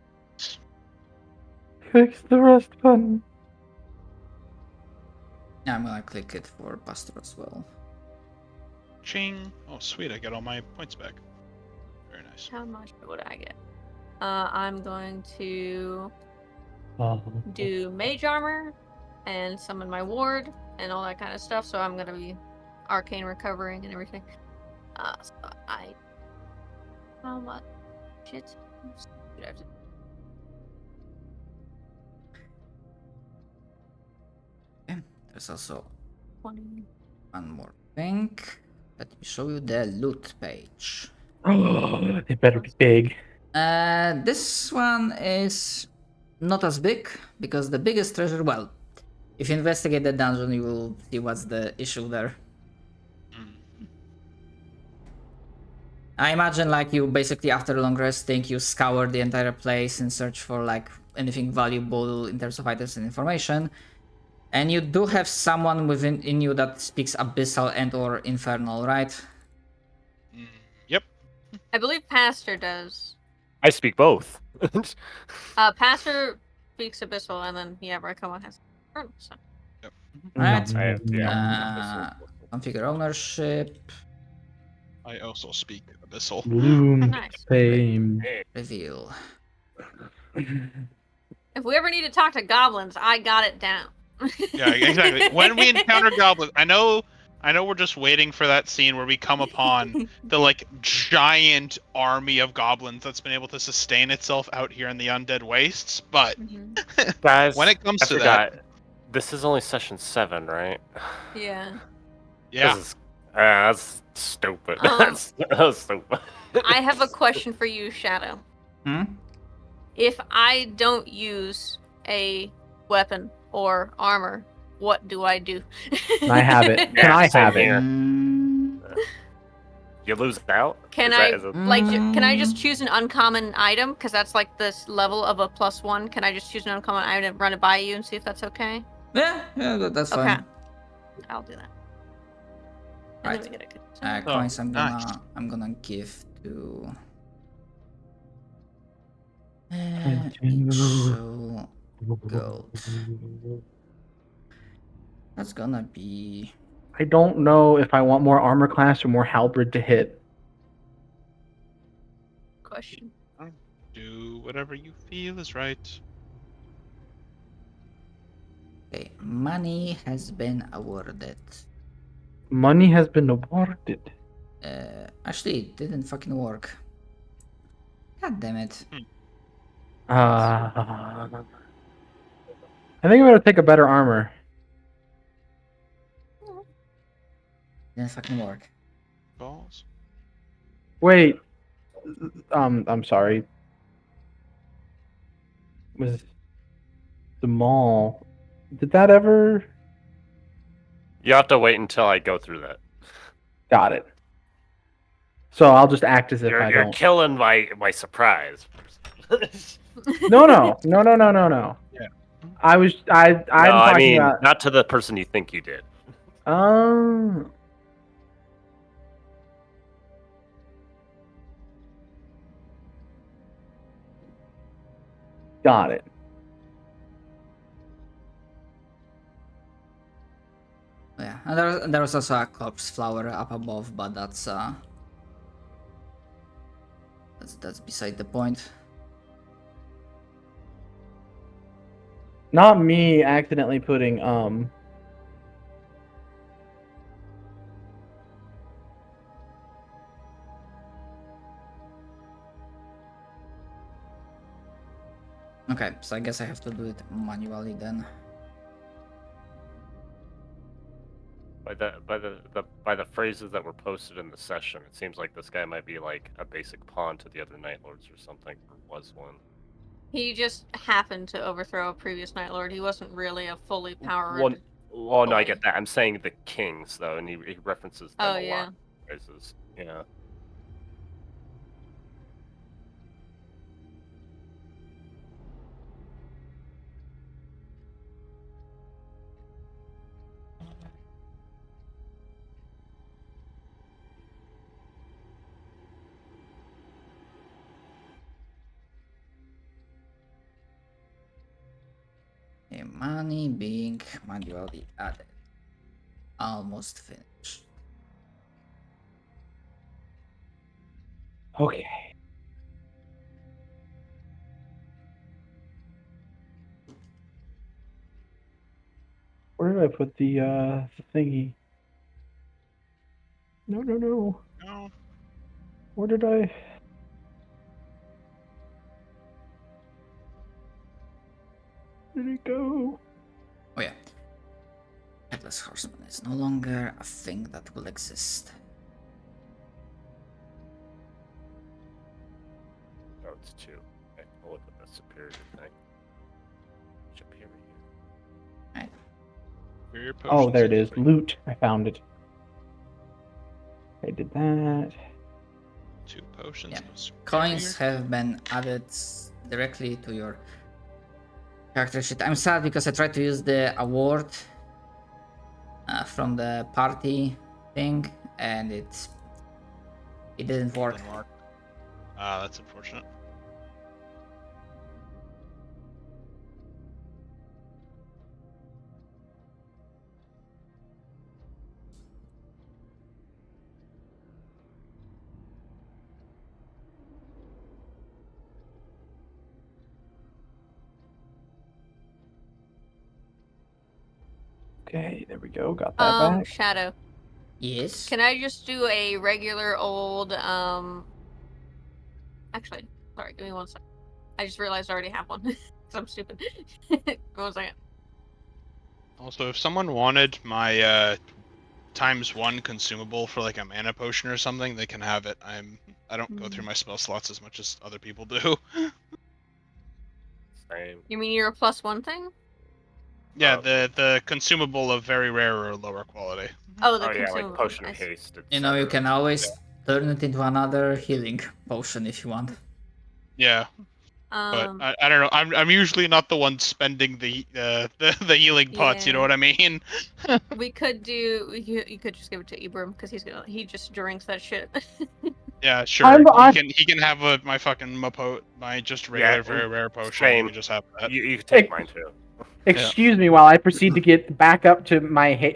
Fix the rest button. Yeah, I'm gonna click it for Buster as well. Ching. Oh, sweet. I get all my points back. Very nice. How much would I get? I'm going to Oh. do mage armor and summon my ward and all that kind of stuff. So I'm gonna be arcane recovering and everything. So how much? Shit. Okay. There's also 20. one more thing. Let me show you the loot page. Oh, it better be big. This one is not as big because the biggest treasure. Well, if you investigate the dungeon, you will see what's the issue there. I imagine like you basically after a long rest think you scour the entire place in search for like anything valuable in terms of items and information. And you do have someone within you that speaks Abyssal and or Infernal, right? Yep. I believe Pastor does. I speak both. Pastor speaks Abyssal, and then Rakoma has. So. Yep. Right. Yeah. Configure ownership. I also speak Abyssal. Loom Nice. fame. Reveal. If we ever need to talk to goblins, I got it down. Yeah, exactly. When we encounter goblins, I know we're just waiting for that scene where we come upon the like giant army of goblins that's been able to sustain itself out here in the undead wastes. But Guys, when it comes I to forgot. that, This is only session 7, right? Yeah. yeah, That's stupid. That's stupid. I have a question for you, Shadow. If I don't use a weapon or armor, what do I do? I have it. Can I have it? You lose out? Can can I just choose an uncommon item? Because that's like this level of a +1. Can I just choose an uncommon item, run it by you, and see if that's okay? Yeah, that's Okay. fine. I'll do that. And Right. then we get a Coins nice. I'm gonna give to so gold. That's gonna be I don't know if I want more armor class or more halberd to hit. question. do whatever you feel is right. okay. Money has been awarded. Money has been awarded. Actually, it didn't fucking work. God damn it. I think I'm gonna take a better armor. Didn't fucking work. Balls. Wait. I'm sorry. Was the mall? Did that ever? You have to wait until I go through that. Got it. So I'll just act as if I You're don't. killing my surprise. No. Yeah. I'm No, I talking mean, about. not to the person you think you did. Got it. Yeah, and there was also a corpse flower up above, but that's beside the point. Not me accidentally putting Okay, so I guess I have to do it manually then. By the phrases that were posted in the session, it seems like this guy might be like a basic pawn to the other Night Lords or something, or was one. He just happened to overthrow a previous Night Lord. He wasn't really a fully powered. One, well, no, I get bully. that. I'm saying the kings though, and he references them Oh, a yeah. lot. Phrases, yeah. Okay, money being manually added. Almost finished. okay. Where did I put the thingy? No. No. Where did I? Where did it go? Oh yeah. Headless Horseman is no longer a thing that will exist. Oh, it's two. Okay, I'll look at the superior thing. Superior. Right. Your Oh, there it potions. is. Loot. I found it. I did that. 2 potions. Yeah. of superior. Coins have been added directly to your character sheet. I'm sad because I tried to use the award from the party thing and it didn't work. Didn't work. Ah, that's unfortunate. Okay, there we go. Got that back. Shadow. Yes. Can I just do a regular old Actually, sorry, give me 1 second. I just realized I already have one. 'Cause I'm stupid. 1 second. Also, if someone wanted my ×1 consumable for like a mana potion or something, they can have it. I don't go through my spell slots as much as other people do. Same. You mean you're a +1 thing? Yeah, Oh. the consumable of very rare or lower quality. Oh, the Oh yeah, consumable. like potion I of see. haste. You know, you etc. can always turn it into another healing potion if you want. Yeah, but Um, I don't know. I'm usually not the one spending the healing pots. You know Yeah. what I mean? we could do. You could just give it to Ibram because he just drinks that shit. Yeah, sure. I'm- He can have my fucking my just regular very rare potion. same. You can just have that. You can take mine too. Excuse me while I proceed to get back up to my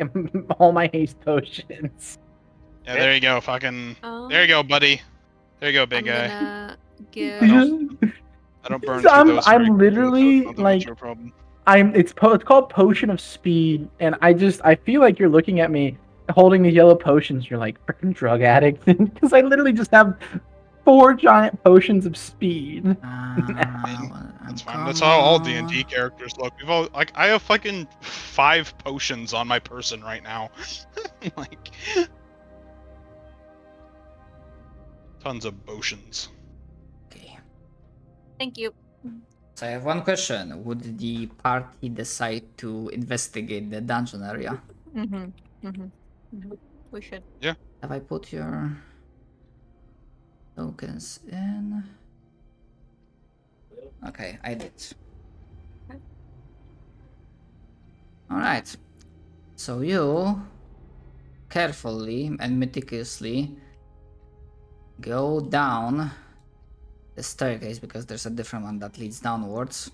all my haste potions. Yeah, there you go. Fucking. There you go, buddy. There you go, big I'm guy. gonna give. I don't burn So through those. very I'm quickly, so literally it's not that much like of a problem. it's called Potion of Speed, and I feel like you're looking at me holding these yellow potions. You're like freaking drug addict because I literally just have 4 giant potions of speed. That's fine. That's how all D&D characters look. We've all like I have fucking 5 potions on my person right now. Like tons of potions. Okay. Thank you. So I have one question. Would the party decide to investigate the dungeon area? We should. Have I put your tokens in? Okay, I did. Alright. So you carefully and meticulously go down the staircase because there's a different one that leads downwards.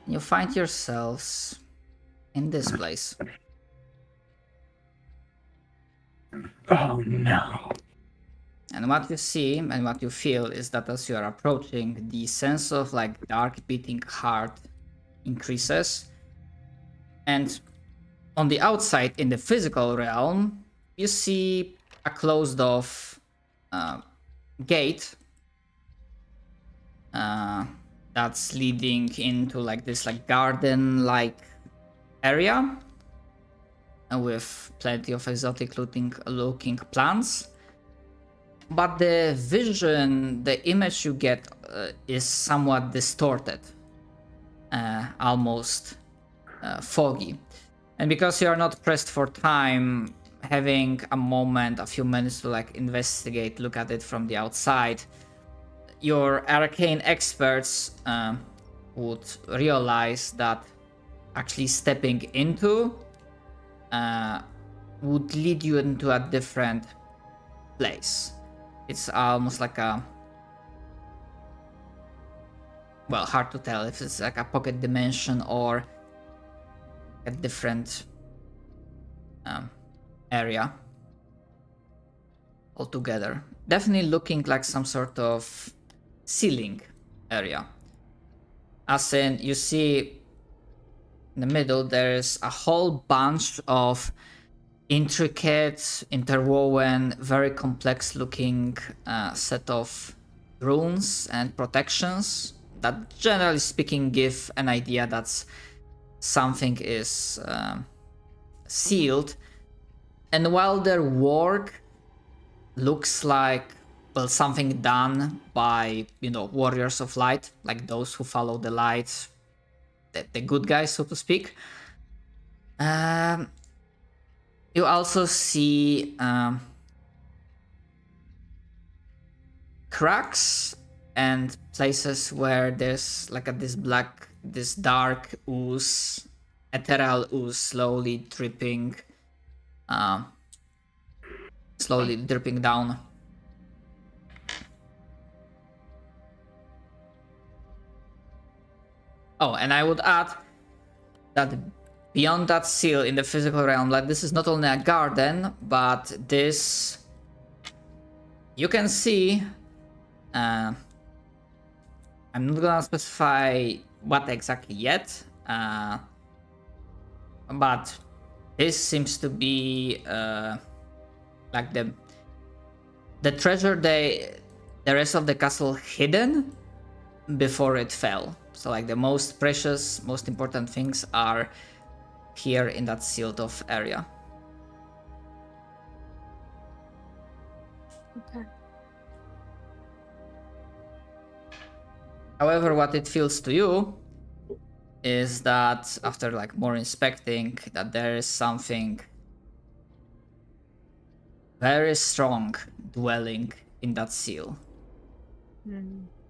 You find yourselves in this place. Oh no. And And what you see and what you feel is that as you are approaching, the sense of like dark beating heart increases. And on the outside, in the physical realm, you see a closed off gate that's leading into like this like garden like area with plenty of exotic looking plants. But the vision, the image you get is somewhat distorted, almost foggy. And because you are not pressed for time, having a few minutes to like investigate, look at it from the outside, your arcane experts would realize that actually stepping into would lead you into a different place. It's almost like a, well, hard to tell if it's like a pocket dimension or a different area altogether. Definitely looking like some sort of ceiling area. As in, you see in the middle there's a whole bunch of intricate, interwoven, very complex looking set of runes and protections that, generally speaking, give an idea that something is sealed. And while their work looks like, well, something done by, warriors of light, like those who follow the light, the good guys, so to speak, you also see cracks and places where there's like this dark ooze, ethereal ooze slowly dripping down. Oh, and I would add that beyond that seal in the physical realm, like, this is not only a garden, but this, you can see, I'm not gonna specify what exactly yet, but this seems to be like the treasure the rest of the castle hidden before it fell. So like the most precious, most important things are here in that sealed off area. Okay. However, what it feels to you is that after like more inspecting, that there is something very strong dwelling in that seal.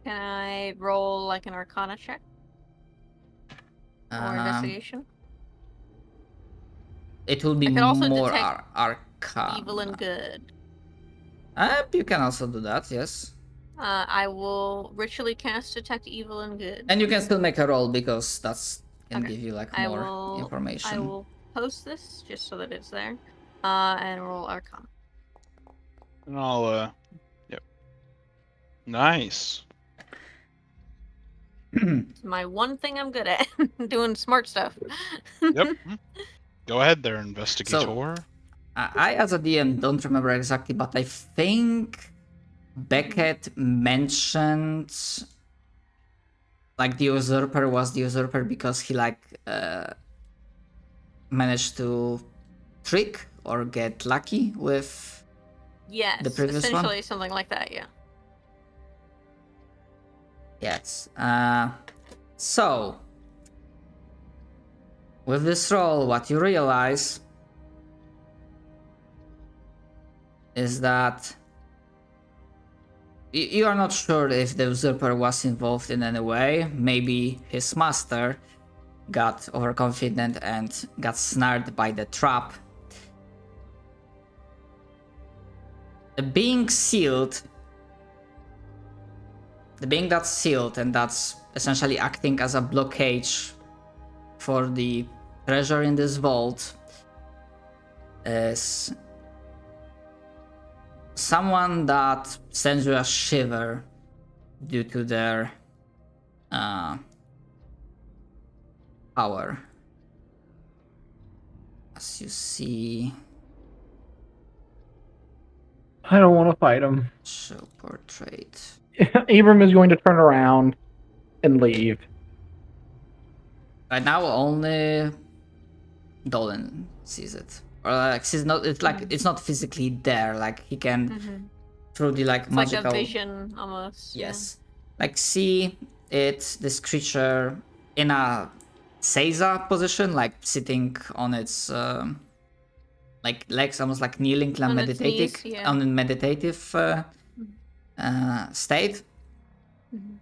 Can I roll like an Arcana check or investigation? It will be I can also more detect Arcana. Evil and good. You can also do that, yes. I will ritually cast detect evil and good. And you can still make a roll because that's can Okay. give you like I more will- information. I will post this just so that it's there. And roll Arcana. And I'll, yep. Nice. It's my one thing I'm good at. Doing smart stuff. Yep. Go ahead there, investigator. I, as a DM, don't remember exactly, but I think Beckett mentioned like the usurper was the usurper because he managed to trick or get lucky with Yes, the previous one. essentially something like that, yeah. Yes. So with this roll, what you realize is that you are not sure if the usurper was involved in any way. Maybe his master got overconfident and got snared by the trap. The being that's sealed and that's essentially acting as a blockage for the treasure in this vault is someone that sends you a shiver due to their power. As you see, I don't want to fight him. show portrait. Abram is going to turn around and leave. Right now, only Dolan sees it, or like sees not. It's like it's not physically there. Like he can through the like It's magical. like a vision almost. Yes, like see it. This creature in a seiza position, like sitting on its like legs, almost like kneeling, like On its meditative, knees, yeah. on a meditative state. Mhm.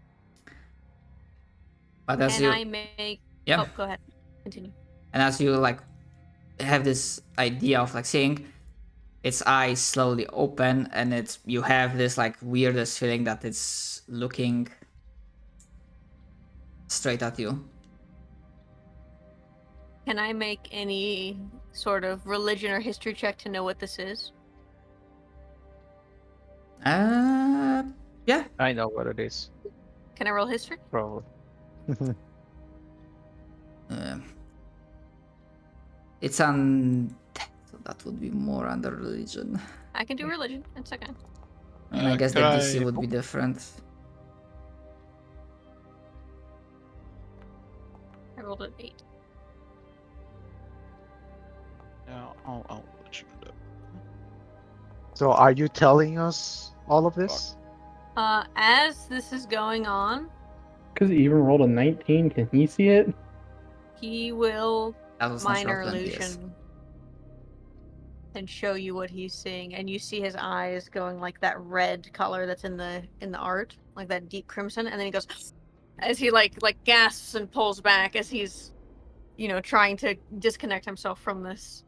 But as Can you I make? yeah. Oh, go ahead. Continue. And as you like have this idea of like seeing its eyes slowly open, and it's you have this like weirdest feeling that it's looking straight at you. Can I make any sort of religion or history check to know what this is? Yeah. I know what it is. Can I roll history? Probably. It's so that would be more under religion. I can do religion. It's okay. And I guess the could DC I- would be different. I rolled an 8. Yeah, I'll let you know. So are you telling us all of this? As this is going on, Because Abram rolled a 19, can he see it? he will That was not minor Rockland, yes. illusion and show you what he's seeing, and you see his eyes going like that red color that's in the art, like that deep crimson, and then he goes as he like gasps and pulls back as he's trying to disconnect himself from this.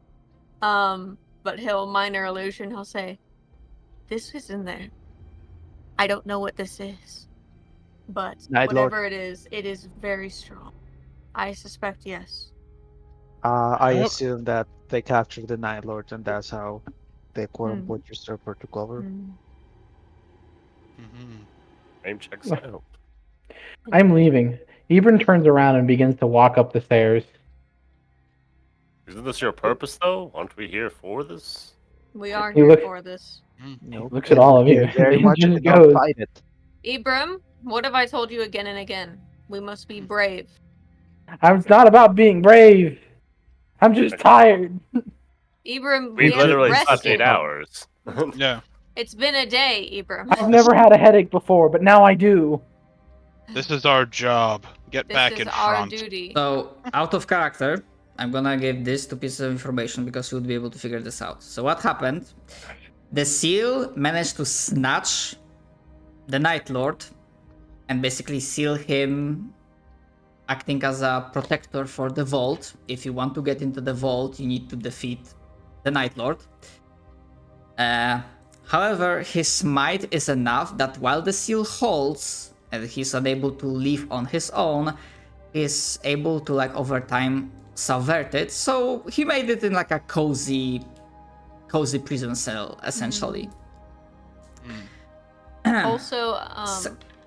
But he'll minor illusion. He'll say, "This is in there. I don't know what this is, but Night Lord. whatever it is very strong. I suspect yes." I Yep. assume that they captured the Night Lord, and that's how they Hmm. quote-unquote usurp her to cover. Mm. Mhm. Name checks out. I'm leaving. Abram turns around and begins to walk up the stairs. Isn't this your purpose, though? Aren't we here for this? We are You here look- for this. Nope. Looks at all of you. They very He much just did not goes. fight it. Ibram, what have I told you again and again? We must be brave. It's not about being brave. I'm just tired. Ibram, We have literally slept rested. 8 hours. Yeah, It's been a day, Ibram. I've never had a headache before, but now I do. this is our job. Get This back is in our front. duty. So, out of character, I'm gonna give this two pieces of information because you would be able to figure this out. So what happened? The seal managed to snatch the Night Lord and basically seal him, acting as a protector for the vault. If you want to get into the vault, you need to defeat the Night Lord. However, his might is enough that while the seal holds and he's unable to leave on his own, he's able to like over time subvert it. So he made it in like a cozy prison cell essentially. Also,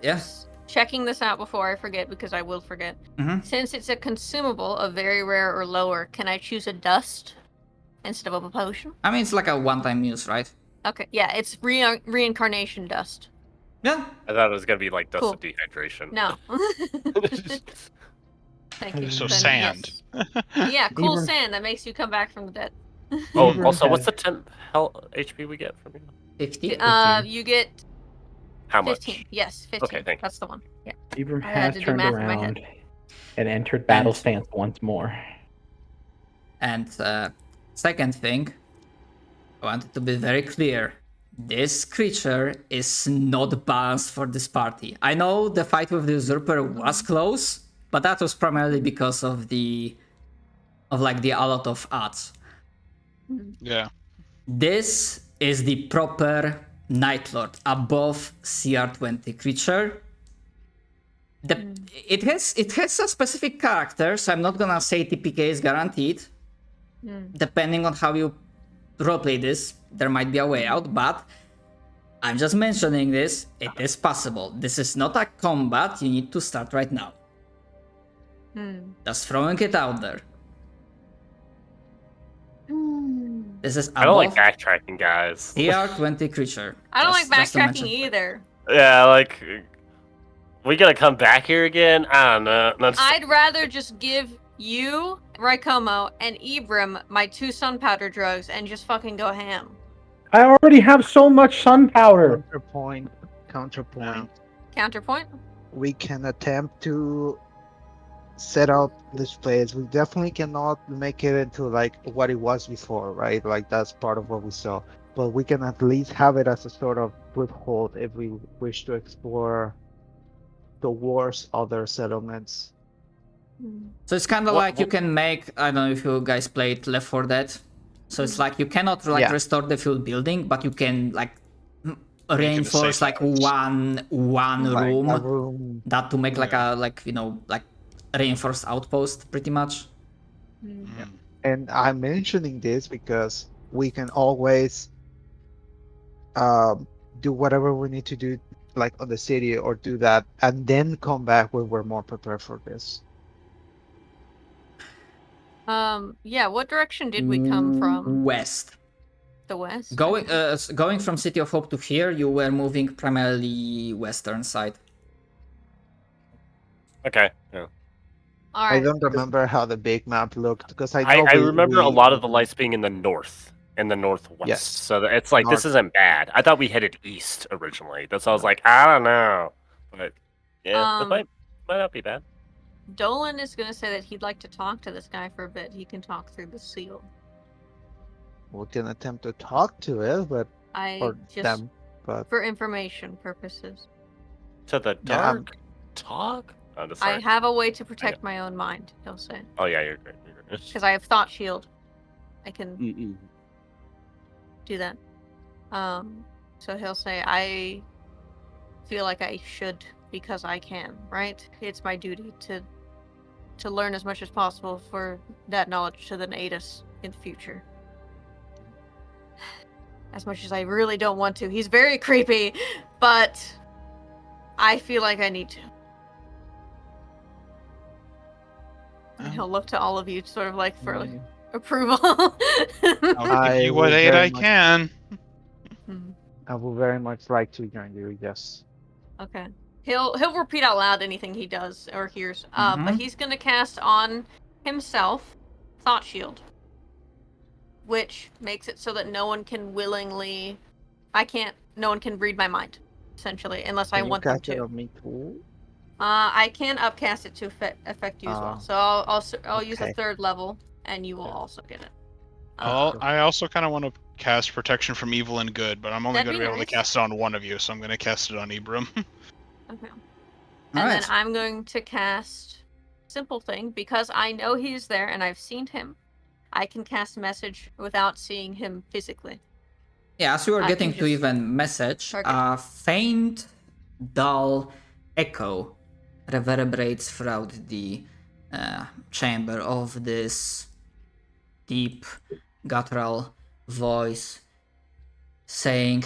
Yeah. checking this out before I forget, because I will forget. Mhm. Since it's a consumable of very rare or lower, can I choose a dust instead of a potion? I mean, it's like a one-time use, right? Okay, yeah, it's reincarnation dust. Yeah. I thought it was gonna be like dust Cool. of dehydration. No. Thank you. So Then sand. yes. Yeah, cool Ibram- sand that makes you come back from the dead. Oh, Abram also, what's has- the 10 HP we get from you? 50. You get How much? 15. Yes, 15. Okay, thank you. That's the one. Yeah. Abram I had has to do turned math in my head. around and entered battle And- stance once more. And second thing, I wanted to be very clear. This creature is not balanced for this party. I know the fight with the usurper was close, but that was primarily because of a lot of odds. Yeah. This is the proper Night Lord above CR20 creature. It has a specific character, so I'm not gonna say TPK is guaranteed. Depending on how you roleplay this, there might be a way out, but I'm just mentioning this. It is possible. This is not a combat. You need to start right now. Just throwing it out there. This is above I don't like backtracking, guys. TR20 creature. I don't like Just to backtracking mention. either. Yeah, like, we gotta come back here again? I don't know. I'd rather just give you, Raikomo, and Ibram my 2 sun powder drugs and just fucking go ham. I already have so much sun powder. Counterpoint. Counterpoint? We can attempt to set up this place. We definitely cannot make it into like what it was before, right? Like that's part of what we saw. But we can at least have it as a sort of foothold if we wish to explore towards other settlements. So it's kind of like you can make. I don't know if you guys played Left 4 Dead. So it's like you cannot like restore the full building, but you can like reinforce like one Like room, a room. that to make like a reinforced outpost pretty much. And I'm mentioning this because we can always do whatever we need to do, like on the city, or do that, and then come back when we're more prepared for this. Yeah, what direction did we come from? West. The west? Going from City of Hope to here, you were moving primarily western side. Okay, yeah. All I right. don't remember how the big map looked because I remember a lot of the lights being in the north and the northwest. Yes. So it's like, this North. isn't bad. I thought we headed east originally. That's why I was like, I don't know. But yeah, it might not be bad. Dolan is going to say that he'd like to talk to this guy for a bit. He can talk through the seal. We can attempt to talk to it, but or just them, but for information purposes. To the Yeah, I'm- dark talk? Oh, that's I sorry. have a way to protect my own mind, he'll say. Oh yeah, you're great. You're great. Because I have thought shield. I can do that. So he'll say, I feel like I should because I can, right? It's my duty to learn as much as possible for that knowledge to then aid us in the future. As much as I really don't want to. He's very creepy, but I feel like I need to. And he'll look to all of you sort of like for like approval. I'll give you what aid I can. I would very much like to join you. Yes. Okay. He'll repeat out loud anything he does or hears. But he's gonna cast on himself Thought Shield, which makes it so that no one can willingly. No one can read my mind, essentially, unless I want them to. Me too? I can upcast it to affect you as well. So I'll use a 3rd level, and you will also get it. I also kind of want to cast Protection from Evil and Good, but I'm only That'd going to be be able nice. to cast it on one of you, so I'm going to cast it on Ibram. Okay. And Alright. then I'm going to cast Simple Thing because I know he's there and I've seen him. I can cast Message without seeing him physically. Yeah, as you are I getting can to just even message, target. a faint, dull echo reverberates throughout the chamber of this deep, guttural voice saying,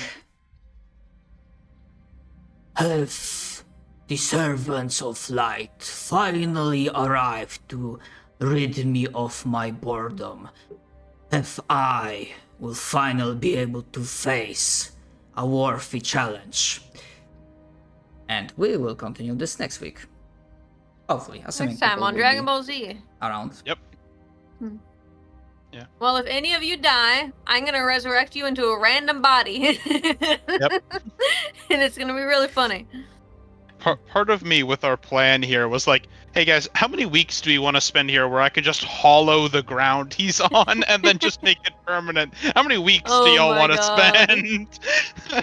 "Have the servants of light finally arrived to rid me of my boredom? If I will finally be able to face a worthy challenge." And we will continue this next week. Hopefully, assuming Next time people on will Dragon be Ball Z. around. Well, if any of you die, I'm gonna resurrect you into a random body. Yep. And it's gonna be really funny. Part of me with our plan here was like, hey guys, how many weeks do we want to spend here where I could just hollow the ground he's on and then just make it permanent? How many weeks do Oh y'all my want to God. spend?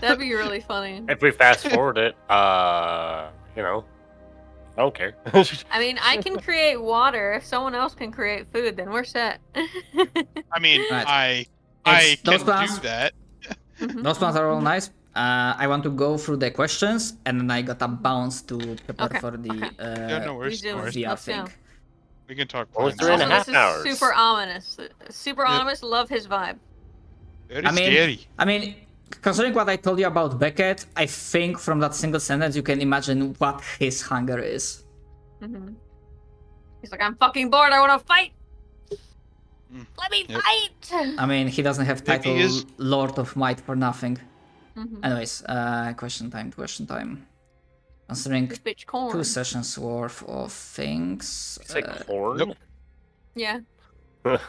That'd be really funny. If we fast forward it, you know, I don't care. I mean, I can create water. If someone else can create food, then we're set. I mean, Right. I those can plans. do that. Those plans are all nice. I want to go through the questions, and then I got a bounce to prepare Okay, for the Yeah, no worries. Resume. No worries. VR Let's go. thing. We can talk. Well, plans. three and a Also, half this is hours. super ominous. Super Yep. ominous. Love his vibe. Very I mean- scary. I mean, considering what I told you about Beckett, I think from that single sentence you can imagine what his hunger is. Mm-hmm. He's like, I'm fucking bored. I want to fight. Let me fight. I mean, he doesn't have Maybe title he is- Lord of Might for nothing. Mm-hmm. Anyways, question time. Considering This bitch corn. 2 sessions worth of things. Say corn? Nope. Yeah, Like,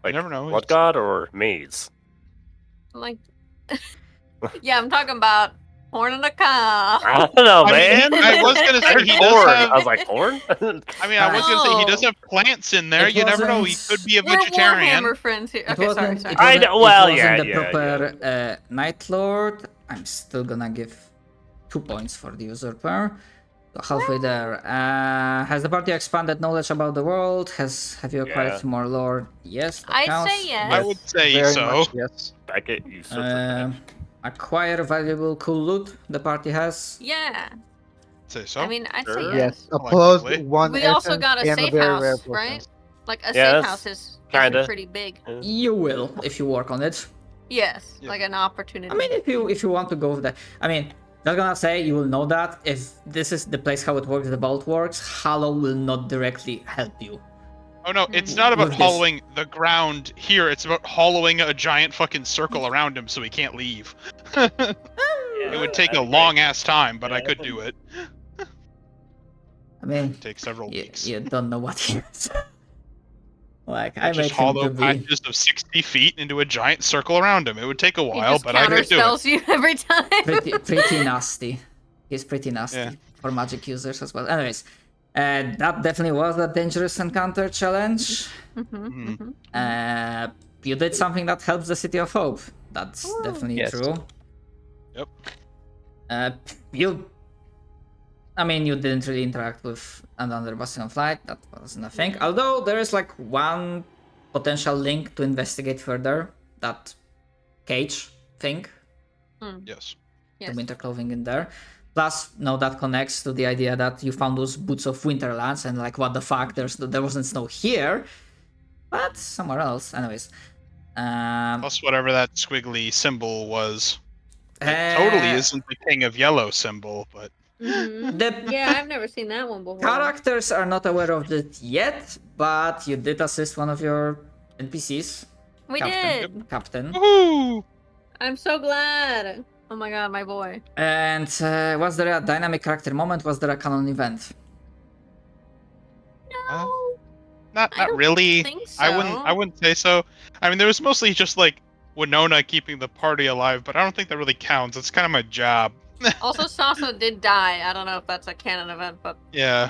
You never know. What god or maize? like, yeah, I'm talking about corn in a car. I don't know, man. I was gonna say heard he does corn. have. I was like, corn? I mean, I was gonna say he does No. have plants in there. It You never know. He wasn't- could be a We're vegetarian. Warhammer friends here. It Okay, sorry, wasn't, sorry. it I wasn't, know- well, it wasn't yeah, the yeah, proper Night Lord. I'm still gonna give 2 points for the usurper. So halfway there. Has the party expanded knowledge about the world? Have you acquired Yeah. more lore? Yes, that I'd counts. say yes. I would say Very so. much, yes. Beckett, you so Acquire valuable cool loot the party has. Yeah, Say so. I mean, I'd say Sure. yes. Yes, a plus Collectively. 1 We also essence got a and safe very rare house, plus right? essence. Like a Yeah, safe that's house is kinda- pretty big. You will if you work on it. Yes, Yeah. like an opportunity. I mean, if you want to go with that, I mean, not gonna say you will know that if this is the place how it works, the vault works. Hollow will not directly help you. Oh no, it's not about With this. hollowing the ground here. It's about hollowing a giant fucking circle around him so he can't leave. It would take a long ass time, but I Yeah. could do it. I mean, Take several weeks. you don't know what he is. Like, I made Just him hollow to be. patches of 60 feet into a giant circle around him. It would take a he while, just but I could do it. counterspells you every time. pretty nasty. He's pretty nasty Yeah. for magic users as well. Anyways, that definitely was a dangerous encounter challenge. You did something that helps the City of Hope. That's Ooh. definitely Yes. true. Yep. You didn't really interact with another Bastion of Light. That wasn't a thing. Although there is like one potential link to investigate further. That cage thing. Yes. Yes. The winter clothing in there. Plus, that connects to the idea that you found those boots of Winterlands and like, what the fuck? There wasn't snow here, but somewhere else. Anyways, Plus whatever that squiggly symbol was. It totally isn't the King of Yellow symbol, but Mhm. The Yeah, I've never seen that one before. characters are not aware of it yet, but you did assist one of your NPCs. We Captain. did. Captain. woohoo! I'm so glad. Oh my god, my boy. And was there a dynamic character moment? Was there a canon event? Uh, No, Not I don't really. think I so. wouldn't say so. I mean, there was mostly just like Winona keeping the party alive, but I don't think that really counts. It's kind of my job. Also, Sasa did die. I don't know if that's a canon event, but Yeah.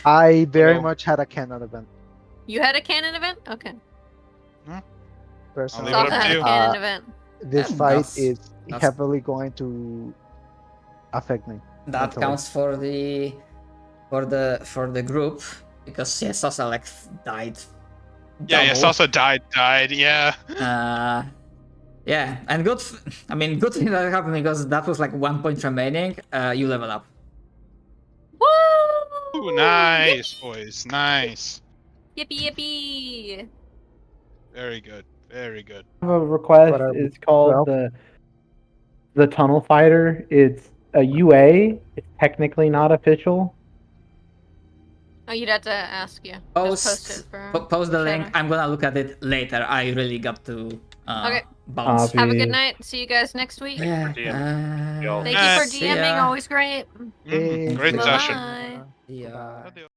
I very No. much had a canon event, you had a canon event. Okay, personally. leave it Sasa up to had a you. canon event. This Yeah, fight that's- is that's- heavily going to affect me. That Mentally. counts for the group because Sasa like died. Yeah, double. Sasa died. Yeah. Yeah, and good thing that happened because that was like 1 point remaining. You level up. Woo! Ooh, nice, boys. Nice. Yippee yippee! Very good. Very good. I have a request. Whatever. It's called Well. the Tunnel Fighter. It's a UA. It's technically not official. Oh, you'd have to ask you. Just Post it for post the link. Shadow. I'm gonna look at it later. I really got to Okay. bounce. Have a Yeah. good night. See you guys next week. Yeah. DMing. Y'all. Thank you for see DMing. ya. Always great. Great Bye-bye. session. Bye. Yeah. Adios.